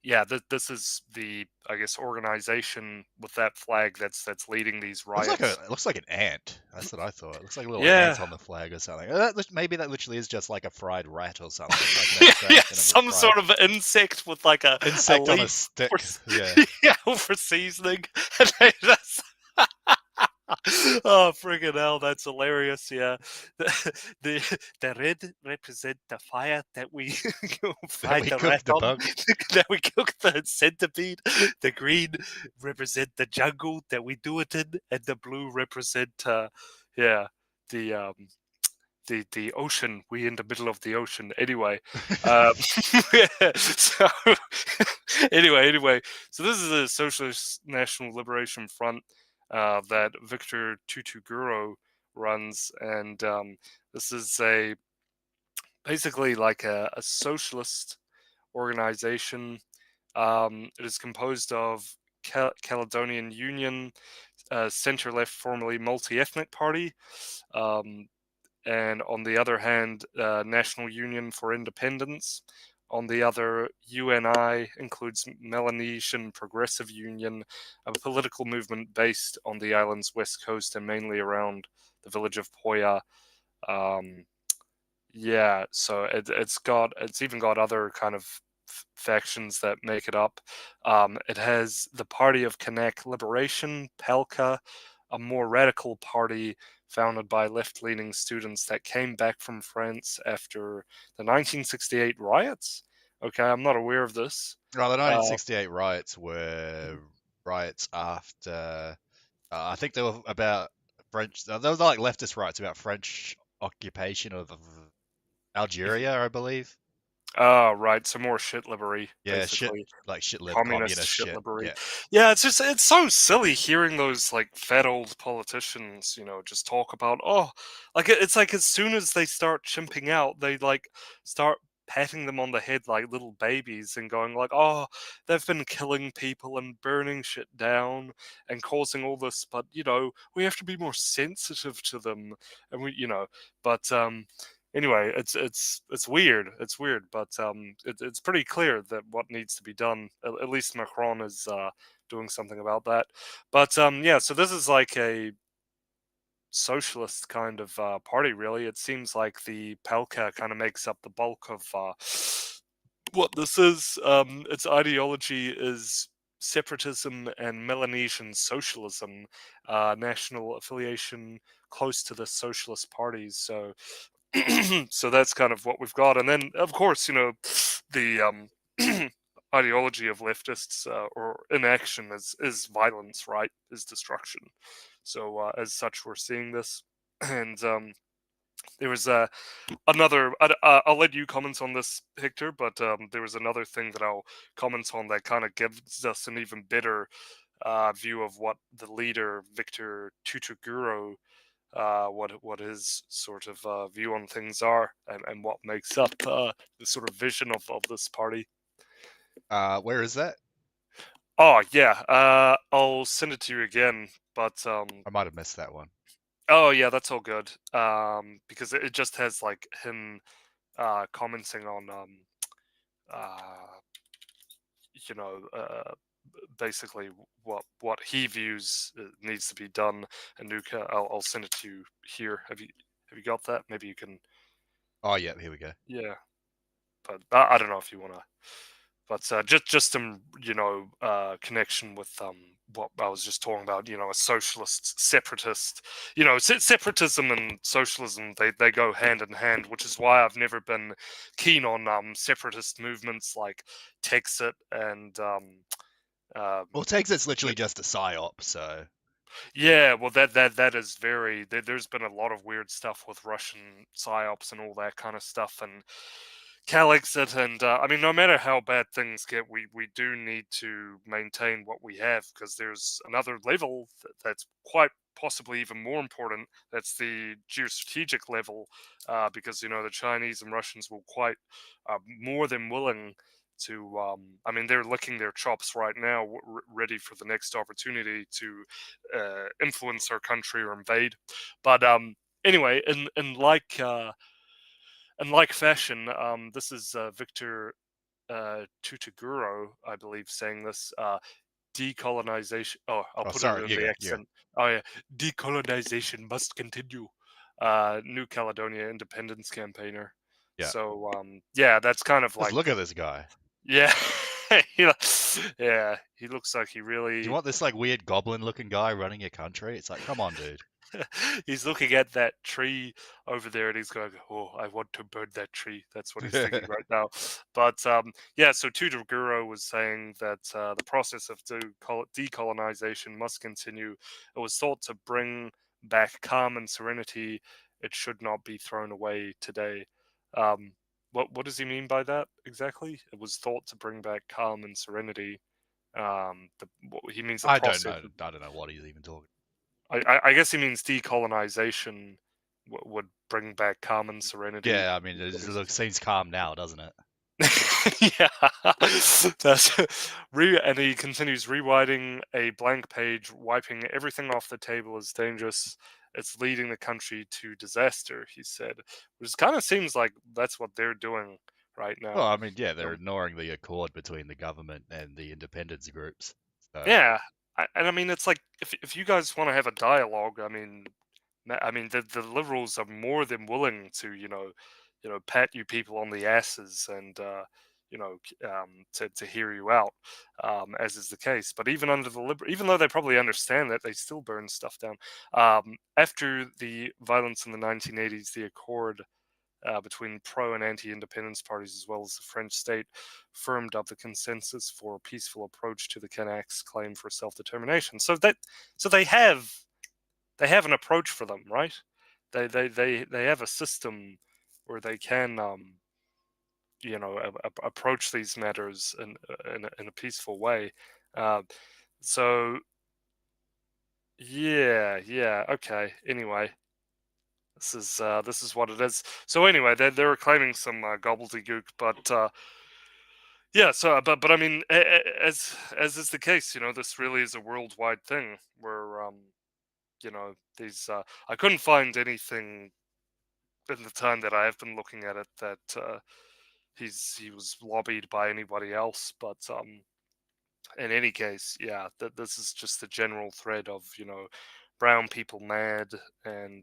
yeah, this is the, I guess, organization with that flag that's leading these riots. It looks like an ant. That's what I thought. It looks like a little Yeah, ant on the flag or something. Maybe that literally is just like a fried rat or something. It's like an yeah, abstraction of a some fried sort of insect with like a insect on a leaf stick. for, Yeah. yeah, for seasoning. And they just oh, friggin' hell, that's hilarious. Yeah, the red represent the fire that we That fried we the rat cooked the on, bug. that we cooked the centipede. The green represent the jungle that we do it in, and the blue represent, yeah, the the ocean. We in the middle of the ocean. Anyway, yeah, so anyway, so this is a Socialist National Liberation Front that Victor Tutuguro runs, and this is a basically like a socialist organization. It is composed of Caledonian Union, center left, formerly multi ethnic party. And on the other hand, National Union for Independence. On the other, UNI includes Melanesian Progressive Union, a political movement based on the island's west coast and mainly around the village of Poya. Um, yeah, so it's even got other kind of factions that make it up. It has the Party of Kanak Liberation, PALCA, a more radical party founded by left-leaning students that came back from France after the 1968 riots. Okay, I'm not aware of this. Well, the 1968 riots were riots after. I think they were about French. They were like leftist riots about French occupation of Algeria, I believe. Right, some more shit livery, Yeah, shit, basically. like shit lib, Communist communist shit shit. livery. Yeah. Yeah, it's so silly hearing those like fat old politicians, just talk about like it's like as soon as they start chimping out, they like start patting them on the head like little babies and going like, oh, they've been killing people and burning shit down and causing all this, but we have to be more sensitive to them, and but anyway, it's weird. It's weird, but it's pretty clear that what needs to be done. At least Macron is doing something about that. But yeah, so this is like a socialist kind of party, really. It seems like the Palka kind of makes up the bulk of what this is. Its ideology is separatism and Melanesian socialism, national affiliation close to the socialist parties. So so that's kind of what we've got. And then, of course, the ideology of leftists or inaction is violence, right? Is destruction. So as such, we're seeing this. And there was another. I'll let you comment on this, Hector. But there was another thing that I'll comment on that kind of gives us an even better view of what the leader Victor Tutuguro what his sort of view on things are, and what makes up the sort of vision of this party. Where is that? Oh yeah, I'll send it to you again. But I might have missed that one. oh yeah, that's all good. Because it just has like him commenting on uh, you know uh, basically what he views needs to be done. And Nuka, I'll send it to you here. Have you got that? Maybe you can. Oh yeah, here we go. Yeah, but I don't know if you want to. But just some connection with what I was just talking about. A socialist, separatist. Separatism and socialism they go hand in hand, which is why I've never been keen on separatist movements like Texit and. Well, Texit's literally just a psyop, so. Yeah, well, that is very. There's been a lot of weird stuff with Russian psyops and all that kind of stuff, and Calexit, and I mean, no matter how bad things get, we do need to maintain what we have, because there's another level that's quite possibly even more important. That's the geostrategic level, because the Chinese and Russians will quite more than willing to. I mean, they're licking their chops right now, ready for the next opportunity to influence our country or invade. But anyway, in like fashion, this is Victor Tutaguro, I believe, saying this. Decolonization. Oh, I'll Oh, put it sorry, in you the go. accent. Oh yeah, decolonization must continue. New Caledonia independence campaigner. Yeah. So yeah, that's kind of Just like look at this guy. yeah, yeah. He looks like he Do really. you want this like weird goblin-looking guy running your country? It's like, come on, dude. He's looking at that tree over there and he's going, "Oh, I want to burn that tree." That's what he's thinking right now. But yeah, so Tudor was saying that the process of decolonization must continue. It was thought to bring back calm and serenity. It should not be thrown away today. What does he mean by that exactly? It was thought to bring back calm and serenity. He means the I don't process. know. I don't know what he's even talking. I guess he means decolonization would bring back calm and serenity. Yeah, I mean, it seems calm now, doesn't it? Yeah, and he continues rewriting a blank page, wiping everything off the table is dangerous. It's leading the country to disaster, he said, which kind of seems like that's what they're doing right now. Well, I mean, yeah, they're ignoring the accord between the government and the independence groups. So. Yeah, and I mean, it's like if you guys want to have a dialogue, I mean, the liberals are more than willing to pat you people on the asses and to hear you out, as is the case. But even under the liberal, even though they probably understand that, they still burn stuff down. After the violence in the 1980s, the accord between pro and anti-independence parties, as well as the French state, firmed up the consensus for a peaceful approach to the Kanaks' claim for self-determination. So they have an approach for them, right? They have a system where they can approach these matters in a peaceful way. So yeah, okay. Anyway, this is what it is. So anyway, they were claiming some gobbledygook, but yeah. So but I mean, as is the case, this really is a worldwide thing where these I couldn't find anything in the time that I have been looking at it that he was lobbied by anybody else. But in any case, yeah, this is just the general thread of brown people mad and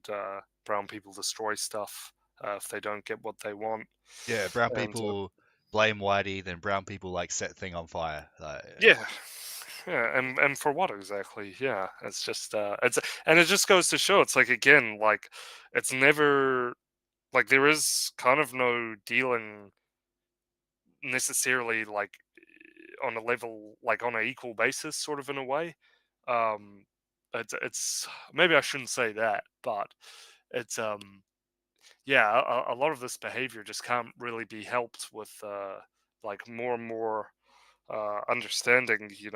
brown people destroy stuff if they don't get what they want. Yeah, brown And, people blame whitey, then brown people like set thing on fire. yeah. Yeah, and for what exactly? Yeah, it's just and it just goes to show it's like again like it's never like there is kind of no dealing necessarily like on a level like on an equal basis sort of in a way. um it's maybe I shouldn't say that, but it's yeah, a lot of this behavior just can't really be helped with like more and more understanding. You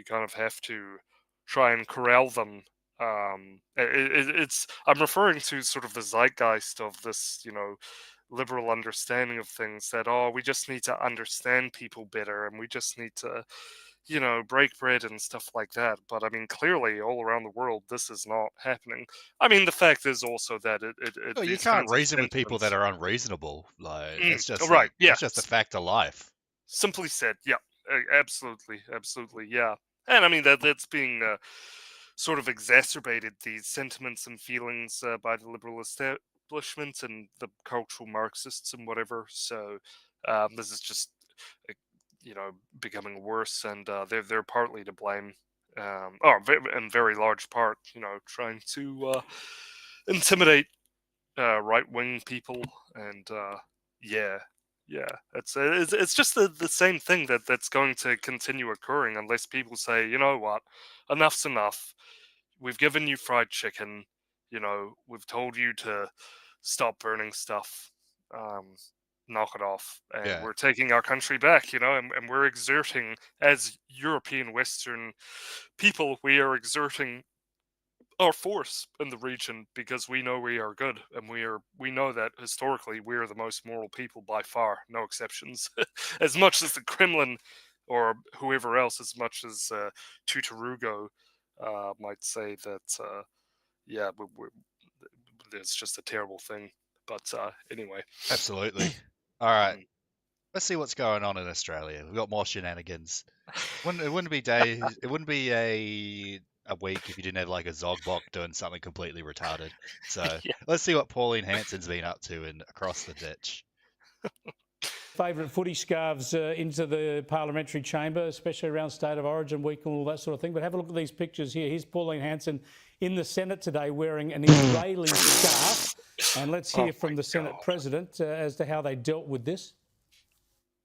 kind of have to try and corral them. It's I'm referring to sort of the zeitgeist of this liberal understanding of things, that we just need to understand people better and we just need to break bread and stuff like that. But I mean, clearly all around the world this is not happening. I mean, the fact is also that Well, you these can't kinds of reason with people sentiments. that are unreasonable. Like that's just Right, yeah. that's just a fact of life. Simply said, yeah, absolutely, yeah. And I mean that's being sort of exacerbated, these sentiments and feelings by the liberal establishment and the cultural Marxists and whatever. So this is just uh, becoming worse, and they're partly to blame. In very large part, trying to intimidate right wing people, and yeah, yeah, it's just the same thing that's going to continue occurring unless people say, you know what, enough's enough. We've given you fried chicken. We've told you to stop burning stuff. Um, Knock it off, and Yeah. we're taking our country back. And we're exerting, as European Western people, we are exerting our force in the region because we know we are good, and we know that historically we are the most moral people by far, no exceptions. As much as the Kremlin or whoever else, as much as Tutarugo might say that yeah, it's just a terrible thing. But anyway, Absolutely. All right. Let's see what's going on in Australia. We've got more shenanigans. It wouldn't be days. It wouldn't be a week if you didn't have like a Zogbok doing something completely retarded. So Yeah. let's see what Pauline Hanson's been up to in Across the Ditch. Favourite footy scarves into the parliamentary chamber, especially around State of Origin week and all that sort of thing. But have a look at these pictures here. Here's Pauline Hanson in the Senate today wearing an Israeli scarf. And let's hear from the Senate President as to how they dealt with this.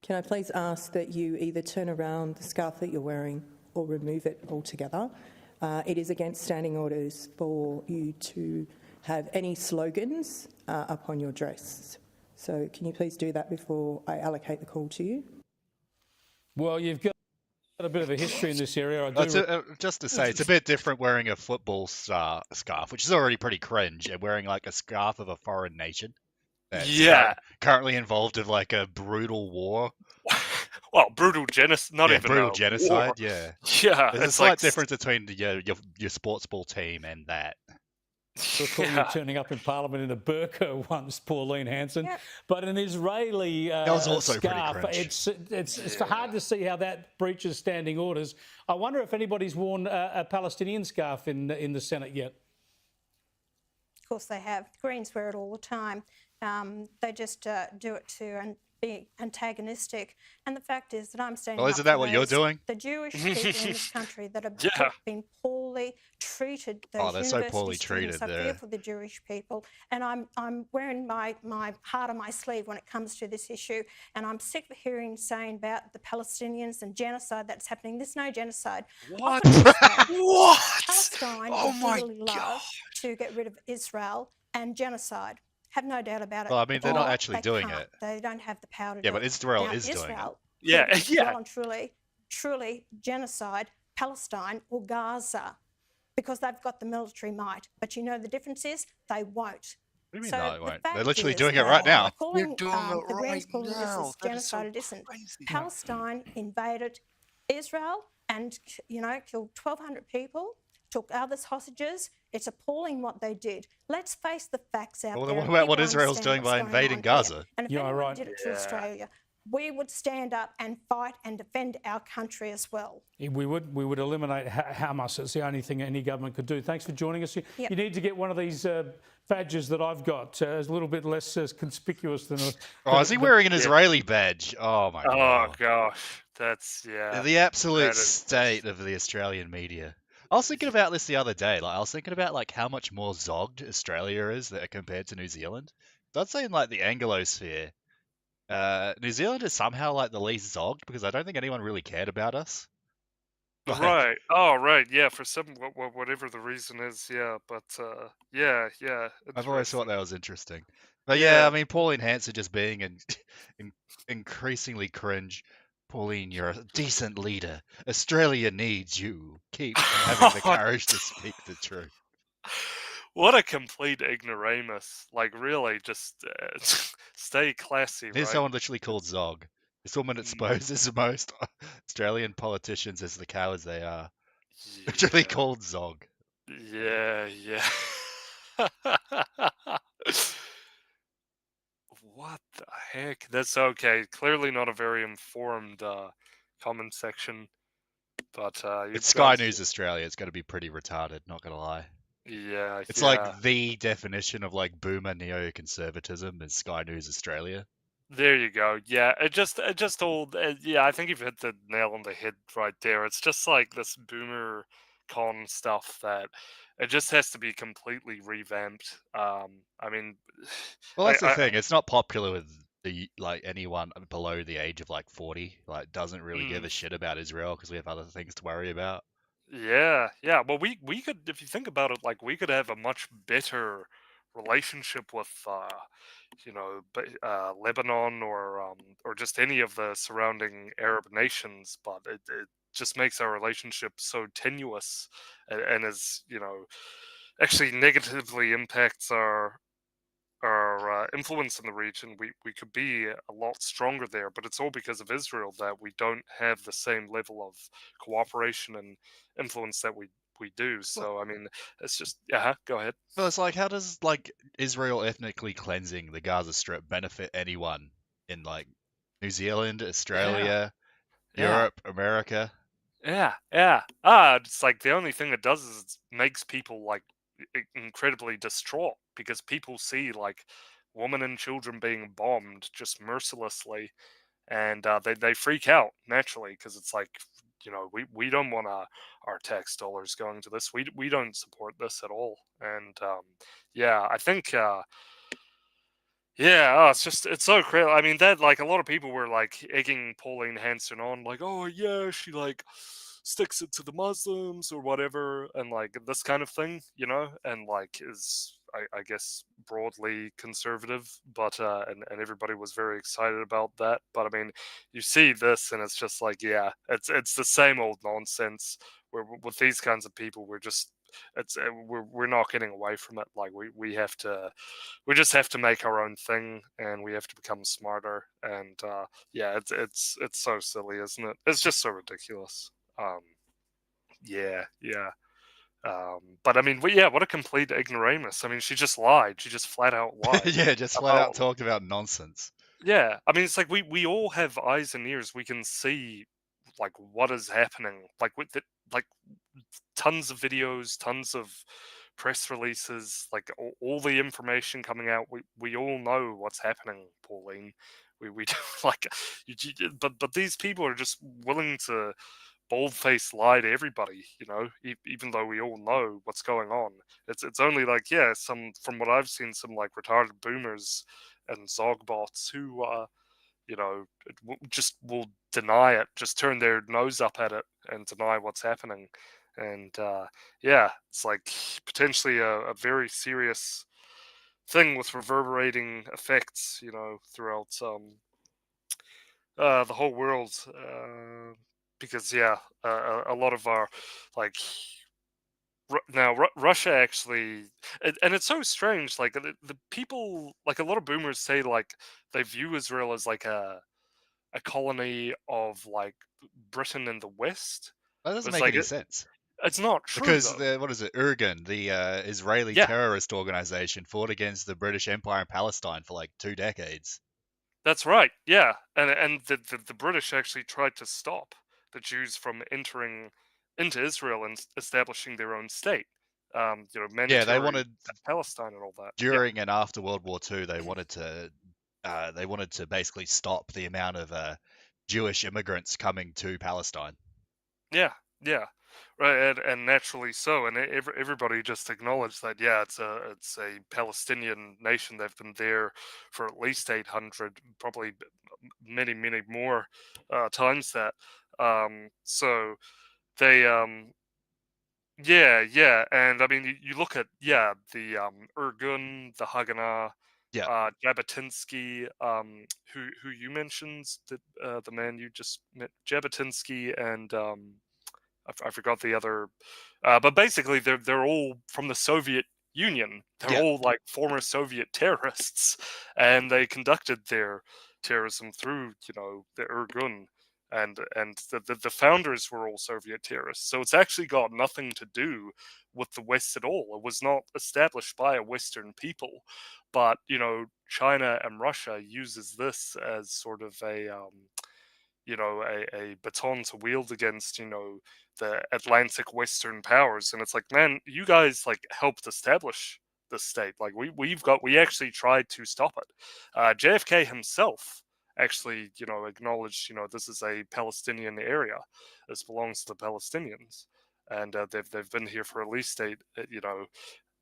Can I please ask that you either turn around the scarf that you're wearing or remove it altogether? It is against standing orders for you to have any slogans upon your dress. So can you please do that before I allocate the call to you? Well, you've got a bit of a history in this area. Just to say, it's a bit different wearing a football scarf, which is already pretty cringe, and wearing like a scarf of a foreign nation. Yeah. Currently involved in like a brutal war. Well, brutal genocide. Not even brutal a genocide. War. Yeah. Yeah. There's a slight difference between your sports ball team and that. Recall you turning up in Parliament in a burqa once, Pauline Hanson, but an Israeli that was also scarf. pretty cringe. It's hard to see how that breaches standing orders. I wonder if anybody's worn a Palestinian scarf in the Senate yet. Of course they have. The Greens wear it all the time. They just do it to be antagonistic. And the fact is that I'm standing isn't that what you're doing? The Jewish people in this country that have been poorly treated. They're so poorly treated. I feel for the Jewish people. And I'm wearing my heart on my sleeve when it comes to this issue. And I'm sick of hearing saying about the Palestinians and genocide that's happening. There's no genocide. What? What? Palestine would really love to get rid of Israel and genocide. Have no doubt about it. Well, I mean, they're not actually doing it. They don't have the power to do it. Yeah, but Israel now, is doing it. Yeah, Well and truly genocide Palestine or Gaza because they've got the military might. But you know the difference is they won't. What do you mean so they won't? The They're literally is doing it that right now. Calling, You're doing it the Greens right calling now. this That is so genocide. It isn't. crazy. Palestine invaded Israel and killed 1,200 people. Took others hostages. It's appalling what they did. Let's face the facts out there. Well, what about what Israel's doing by invading Gaza? And if anyone did it to Australia, we would stand up and fight and defend our country as well. We would eliminate Hamas. It's the only thing any government could do. Thanks for joining us. You need to get one of these badges that I've got. It's a little bit less conspicuous than. Is he wearing an Israeli badge? Oh my god! Oh gosh, that's the absolute state of the Australian media. I was thinking about this the other day. I was thinking about how much more zogged Australia is compared to New Zealand. So I'd say in the Anglosphere, New Zealand is somehow the least zogged because I don't think anyone really cared about us. Right. Oh, right. Yeah. For some, whatever the reason is. Yeah. But yeah. I've always thought that was interesting. But yeah, I mean, Pauline Hanson just being increasingly cringe. Pauline, you're a decent leader. Australia needs you. Keep having the courage to speak the truth. What a complete ignoramus. Really, just stay classy, Here's right? someone literally called Zog. This woman exposes most Australian politicians as the cowards they are. Yeah. Literally called Zog. Yeah. What the heck? That's okay. Clearly not a very informed comment section. But it's Sky News Australia. It's going to be pretty retarded, not going to lie. Yeah. It's like the definition of boomer neoconservatism is Sky News Australia. There you go. Yeah, it just all. Yeah, I think you've hit the nail on the head right there. It's just this boomer con stuff that it just has to be completely revamped. I mean, well, that's the thing. It's not popular with anyone below the age of 40. Doesn't really give a shit about Israel because we have other things to worry about. Yeah. Well, we could, if you think about it, we could have a much better relationship with Lebanon or just any of the surrounding Arab nations, but it just makes our relationship so tenuous and is actually negatively impacts our influence in the region. We could be a lot stronger there, but it's all because of Israel that we don't have the same level of cooperation and influence that we do. So I mean, it's just go ahead. So it's how does Israel ethnically cleansing the Gaza Strip benefit anyone in New Zealand, Yeah. Australia, Yeah. Europe, America. Yeah. It's like the only thing it does is it makes people like incredibly distraught because people see like women and children being bombed just mercilessly, and they freak out naturally because it's like, we don't want our tax dollars going to this. We don't support this at all, and yeah, I think. Yeah, it's so crazy. I mean, that like a lot of people were like egging Pauline Hanson on, like, oh yeah, she like sticks it to the Muslims or whatever, and like this kind of thing, and like is I guess broadly conservative, but and everybody was very excited about that. But I mean, you see this, and it's just like, yeah, it's the same old nonsense. Where with these kinds of people, we're not getting away from it. Like we just have to make our own thing, and we have to become smarter. And yeah, it's so silly, isn't it? It's just so ridiculous. Yeah. But I mean, yeah, what a complete ignoramus. I mean, she just lied. She just flat out lied. Yeah, just flat out talked about nonsense. Yeah, I mean, it's like we all have eyes and ears. We can see like what is happening. Like with the, like tons of videos, tons of press releases, like all the information coming out. We all know what's happening, Pauline. We don't like, but these people are just willing to bold-faced lie to everybody, even though we all know what's going on. It's only like, yeah, some, from what I've seen, some like retarded boomers and zogbots who just will deny it, just turn their nose up at it and deny what's happening. And yeah, it's like potentially a very serious thing with reverberating effects, throughout the whole world. Because yeah, a lot of our like now Russia actually, and it's so strange. Like the people, like a lot of boomers say, like they view Israel as like a colony of like Britain in the West. That doesn't But it's make like any sense. it's not true Because though. what is it? Irgun, the Israeli Yeah. terrorist organization, fought against the British Empire in Palestine for like 2 decades. That's right. Yeah, and the British actually tried to stop the Jews from entering into Israel and establishing their own state. Yeah, mandatory they wanted Palestine and all that. during and after World War II. They wanted to basically stop the amount of Jewish immigrants coming to Palestine. Yeah, right, and naturally so, and everybody just acknowledged that. Yeah, it's a Palestinian nation. They've been there for at least 800, probably many more times that. So they yeah, and I mean you look at the Irgun, the Haganah, Yeah, Jabotinsky, who you mentioned, the man you just met, Jabotinsky, and I forgot the other, but basically they're all from the Soviet Union. They're yeah. all like former Soviet terrorists, and they conducted their terrorism through the Irgun, and the founders were all Soviet terrorists. So it's actually got nothing to do with the West at all. It was not established by a Western people, but China and Russia uses this as sort of a baton to wield against the Atlantic Western powers. And it's like, man, you guys like helped establish the state. Like we actually tried to stop it. JFK himself actually acknowledged this is a Palestinian area. This belongs to the Palestinians, and they've been here for at least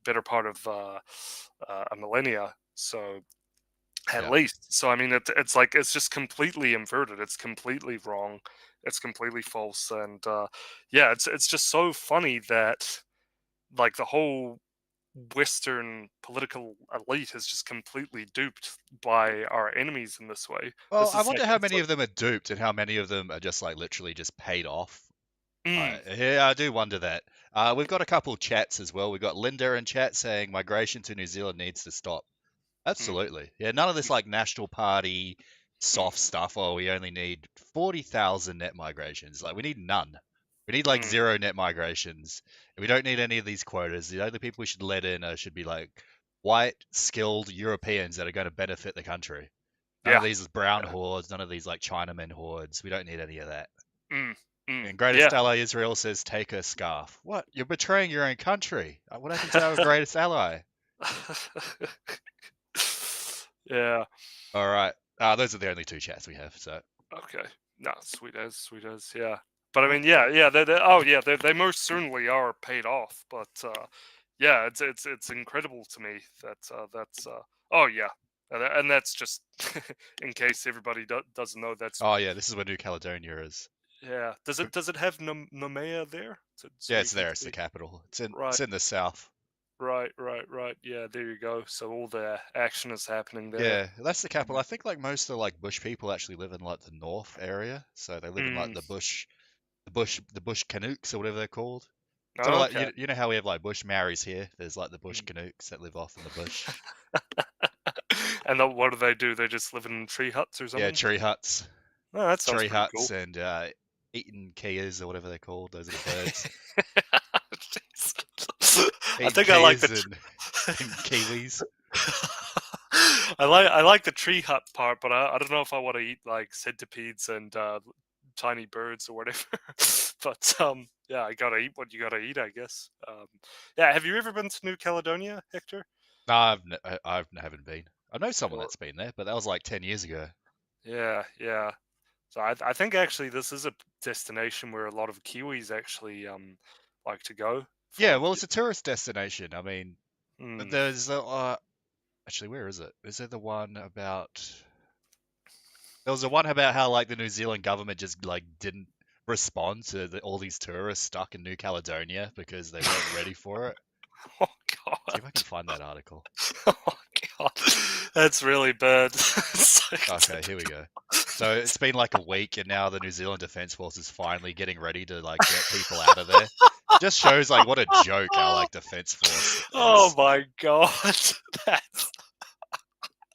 better part of a millennia. So at least. So I mean, it's like it's just completely inverted. It's completely wrong. It's completely false. And yeah, it's just so funny that like the whole Western political elite is just completely duped by our enemies in this way. Well, This I is wonder like how it's many like, of them are duped and how many of them are just like literally just paid off. mm, Yeah, I do wonder that. We've got a couple chats as well. We've got Linda in chat saying migration to New Zealand needs to stop. Absolutely. Yeah, none of this like National Party soft stuff. Oh, we only need 40,000 net migrations. Like, we need none. We need like 0 net migrations. And we don't need any of these quotas. The only people we should let in should be like white, skilled Europeans that are going to benefit the country. None of Yeah. these brown hordes, none of these like Chinamen hordes. We don't need any of that. And Yeah. greatest ally Israel says, take her scarf. What? You're betraying your own country. What happened to our greatest ally? Yeah. All right. Those are the only two chats we have. So Okay. No, sweet as, yeah. But I mean, yeah, they most certainly are paid off. But yeah, it's incredible to me that's oh yeah, and that's just in case everybody doesn't know. That's oh yeah, this is where New Caledonia is. yeah. Does it have Nomea there? So Yeah, we it's can there. It's the see? capital. It's Right. in the south. Right. Yeah, there you go. So all the action is happening there. Yeah, that's the capital. I think like most of the like bush people actually live in like the north area, so they live in like the bush Canucks or whatever they're called. Sort of like Okay. you know how we have like bush Maoris here. There's like the bush Canucks that live off in the bush. And what do? They just live in tree huts or something? Yeah, tree huts. Oh, that sounds Tree pretty huts cool. and eating Kias or whatever they're called. Those are the birds. I think I like the and Kiwis. I like the tree hut part, but I don't know if I want to eat like centipedes and tiny birds or whatever. But yeah, I gotta eat what you gotta eat, I guess. Yeah, have you ever been to New Caledonia, Hector? No, I haven't been. I know someone that's been there, but that was like 10 years ago. Yeah. So I think actually this is a destination where a lot of Kiwis actually like to go. Yeah, well, it's a tourist destination. I mean, Mm. there's actually, where is it? Is there the one about? There was the one about how like the New Zealand government just like didn't respond to all these tourists stuck in New Caledonia because they weren't ready for it. Oh God! See if I can find that article. Oh God, that's really bad. Okay, here we go. So it's been like a week, and now the New Zealand Defence Force is finally getting ready to like get people out of there. Just shows like what a joke our like Defence Force is. Oh my God, that's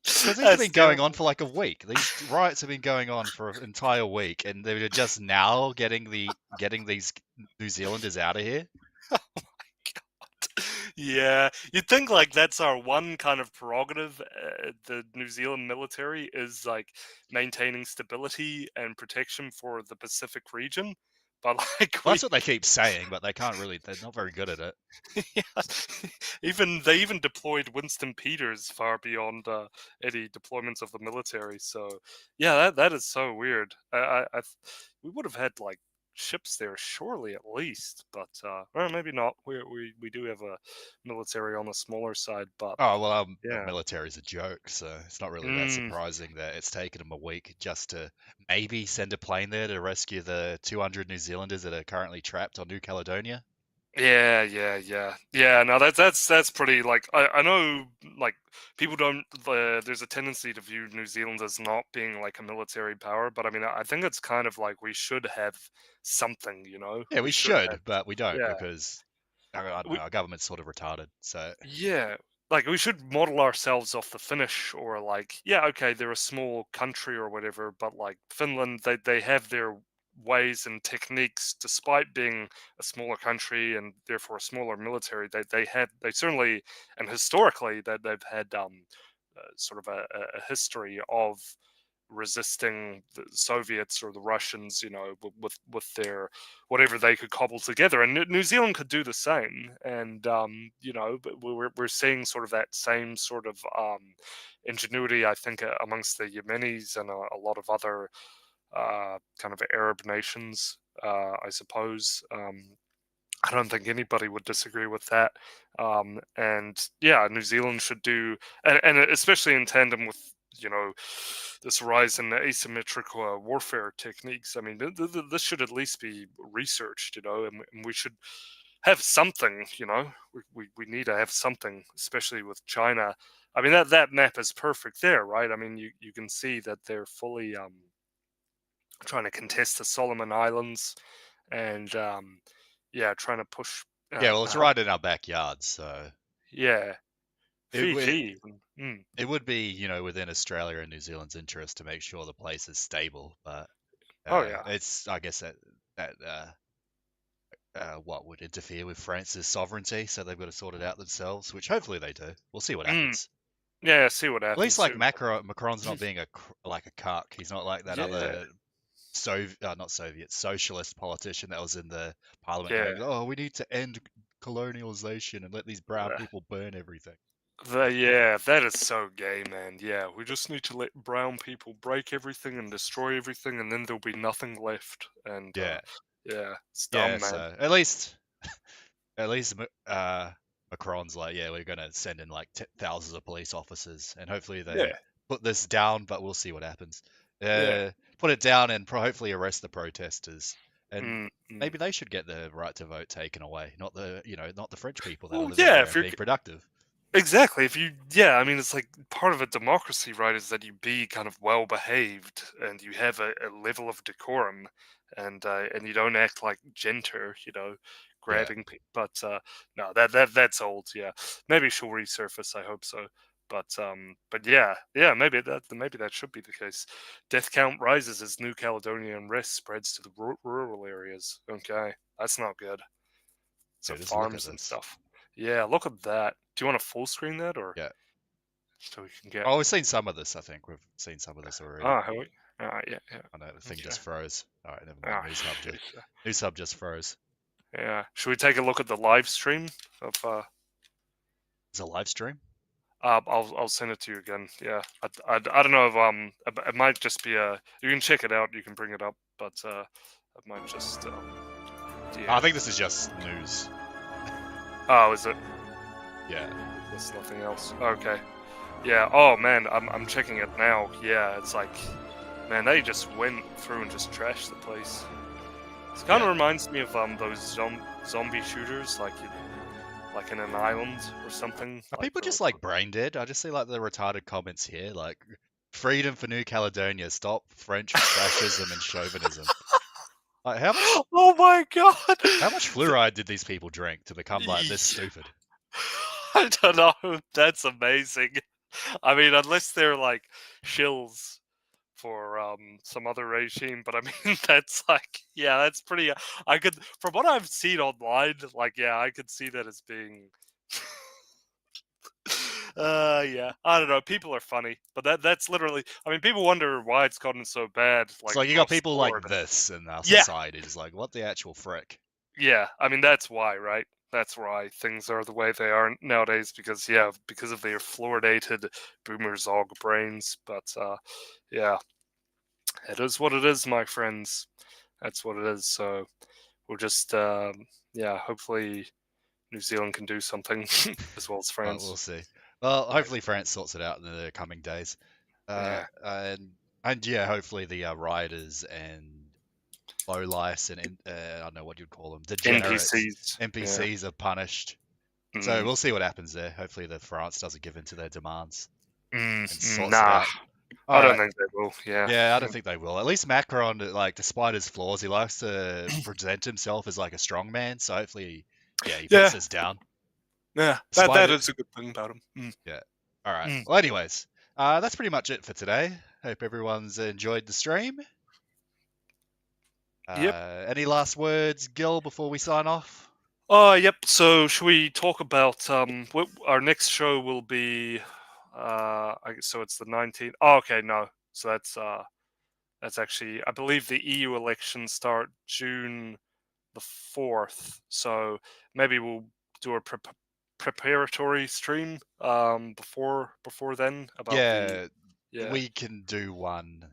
because these have been going on for like a week. These riots have been going on for an entire week, and they're just now getting these New Zealanders out of here. Yeah, you'd think like that's our one kind of prerogative. The New Zealand military is like maintaining stability and protection for the Pacific region, but like well, that's what they keep saying, but they can't really. They're not very good at it. Yeah, they even deployed Winston Peters far beyond any deployments of the military. So yeah, that is so weird. We would have had like ships there surely at least, but well, maybe not. We do have a military on the smaller side, but oh well, yeah, military's a joke, so it's not really that surprising that it's taken them a week just to maybe send a plane there to rescue the 200 New Zealanders that are currently trapped on New Caledonia. Yeah. No, that's pretty. Like I know, like people don't. There's a tendency to view New Zealand as not being like a military power, but I mean, I think it's kind of like we should have something, you know. Yeah, we should, have, but we don't yeah. because I don't know, our government's sort of retarded. So yeah, like we should model ourselves off the Finnish, or like okay, they're a small country or whatever, but like Finland, they have their ways and techniques despite being a smaller country and therefore a smaller military. They certainly, and historically, that they've had sort of a history of resisting the Soviets or the Russians, you know, with their whatever they could cobble together. And New Zealand could do the same. And you know, but we're seeing sort of that same sort of ingenuity, I think, amongst the Yemenis and a lot of other kind of Arab nations, I suppose. I don't think anybody would disagree with that. And yeah, New Zealand should do, and especially in tandem with, you know, this rise in asymmetric warfare techniques. I mean, this should at least be researched, you know, and we should have something, you know. We need to have something, especially with China. I mean, that map is perfect there, right? I mean, you can see that they're fully trying to contest the Solomon Islands, and trying to push. Yeah, well, it's right in our backyard, so yeah, Fiji. It would be, you know, within Australia and New Zealand's interest to make sure the place is stable, but it's, I guess that what would interfere with France's sovereignty, so they've got to sort it out themselves, which hopefully they do. We'll see what happens. Yeah, see what At happens. least like soon. Macron's not being a cuck. He's not like that Yeah. other not Soviet, socialist politician that was in the parliament Yeah. going, "Oh, we need to end colonialization and let these brown Yeah. people burn everything." Yeah, that is so gay, man. Yeah, we just need to let brown people break everything and destroy everything, and then there'll be nothing left. And Yeah. yeah, it's Yeah, dumb, man. so at least Macron's like, yeah, we're gonna send in like thousands of police officers, and hopefully they Yeah. put this down. But we'll see what happens. Yeah. Put it down and hopefully arrest the protesters, and Mm. maybe they should get the right to vote taken away, not the French people that are Well, living yeah, here if and you're being productive. exactly, I mean, it's like part of a democracy, right? Is that you be kind of well behaved and you have a level of decorum, and you don't act like genter, grabbing people. But no, that's old. Yeah, maybe she'll resurface. I hope so. But yeah, maybe that should be the case. Death count rises as New Caledonia unrest spreads to the rural areas. Okay, that's not good. So Dude, just look at farms and this. stuff. Yeah, look at that. Do you want to full screen that or? Yeah. So we can get. Oh, we've seen some of this. I think we've seen some of this already. Oh, have we? Yeah. I know the thing Okay. just froze. All right, never mind. Ah, News hub just froze. Yeah. Should we take a look at the live stream of? It's a live stream. I'll send it to you again. Yeah. I don't know if it might just be you can check it out. You can bring it up, but it might just. I think this is just news. Oh, is it? Yeah. There's nothing else. Okay. Yeah. Oh man, I'm checking it now. Yeah, it's like, man, they just went through and just trashed the place. It kind of reminds me of those zombie shooters, like in an island or something. Are people just like brain dead? I just see like the retarded comments here, like freedom for New Caledonia, stop French fascism and chauvinism. Like how much? Oh my god! How much fluoride did these people drink to become like this stupid? I don't know. That's amazing. I mean, unless they're like shills for some other regime, but I mean that's like, yeah, that's pretty. I could, from what I've seen online, like, yeah, I could see that as being. Yeah, I don't know. People are funny, but that's literally. I mean, people wonder why it's gotten so bad. Like, So you got across the people like board. this in our Yeah. society, just like what the actual frick? Yeah, I mean that's why, right? That's why things are the way they are nowadays because of their fluoridated boomer zog brains. But yeah, it is what it is, my friends. That's what it is. So we'll just hopefully New Zealand can do something as well as Well, France. we'll see. Well, hopefully France sorts it out in the coming days. Yeah. And yeah, hopefully the rioters and lowlifes and I don't know what you'd call them, degenerates, NPCs are punished. So we'll see what happens there. Hopefully the France doesn't give in to their demands and sorts it out. I don't think they will. Yeah. Yeah, I don't think they will. At least Macron, like, despite his flaws, he likes to present himself as like a strong man. So hopefully, he puts this down. Yeah, that is a good thing about him. Yeah. All right. Well, anyways, that's pretty much it for today. Hope everyone's enjoyed the stream. Yep. Any last words, Gil, before we sign off? Yep. So should we talk about our next show will be so it's the 19th. Oh, okay, no. So that's actually, I believe the EU elections start June the 4th. So maybe we'll do a preparatory stream before then about we can do one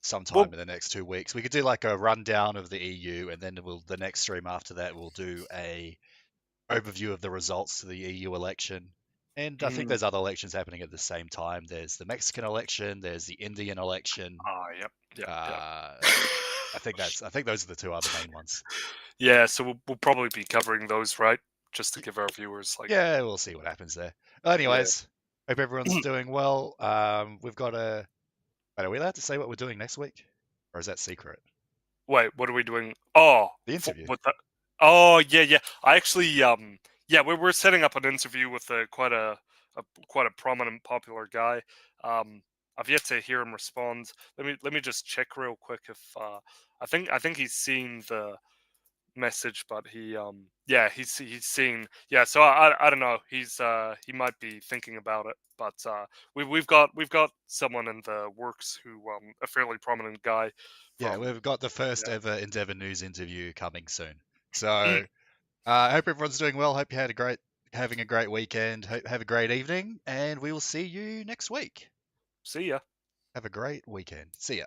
sometime in the next 2 weeks. We could do like a rundown of the EU, and then the next stream after that we'll do a overview of the results to the EU election. And I think there's other elections happening at the same time. There's the Mexican election, there's the Indian election. Yep. I think those are the two other main ones. Yeah, so we'll probably be covering those, right? Just to give our viewers like. Yeah, we'll see what happens there. Anyways, hope everyone's doing well. We've got a. Wait, are we allowed to say what we're doing next week, or is that secret? Wait, what are we doing? Oh, the interview. Oh, yeah. I actually, we're setting up an interview with quite a prominent, popular guy. I've yet to hear him respond. Let me just check real quick if I think he's seen message, but he he's seen, so I don't know, he might be thinking about it, but we've got someone in the works who a fairly prominent guy. Yeah, from- we've got the first ever Endeavour News interview coming soon. So I hope everyone's doing well. Hope you had having a great weekend. Hope have a great evening, and we will see you next week. See ya. Have a great weekend. See ya.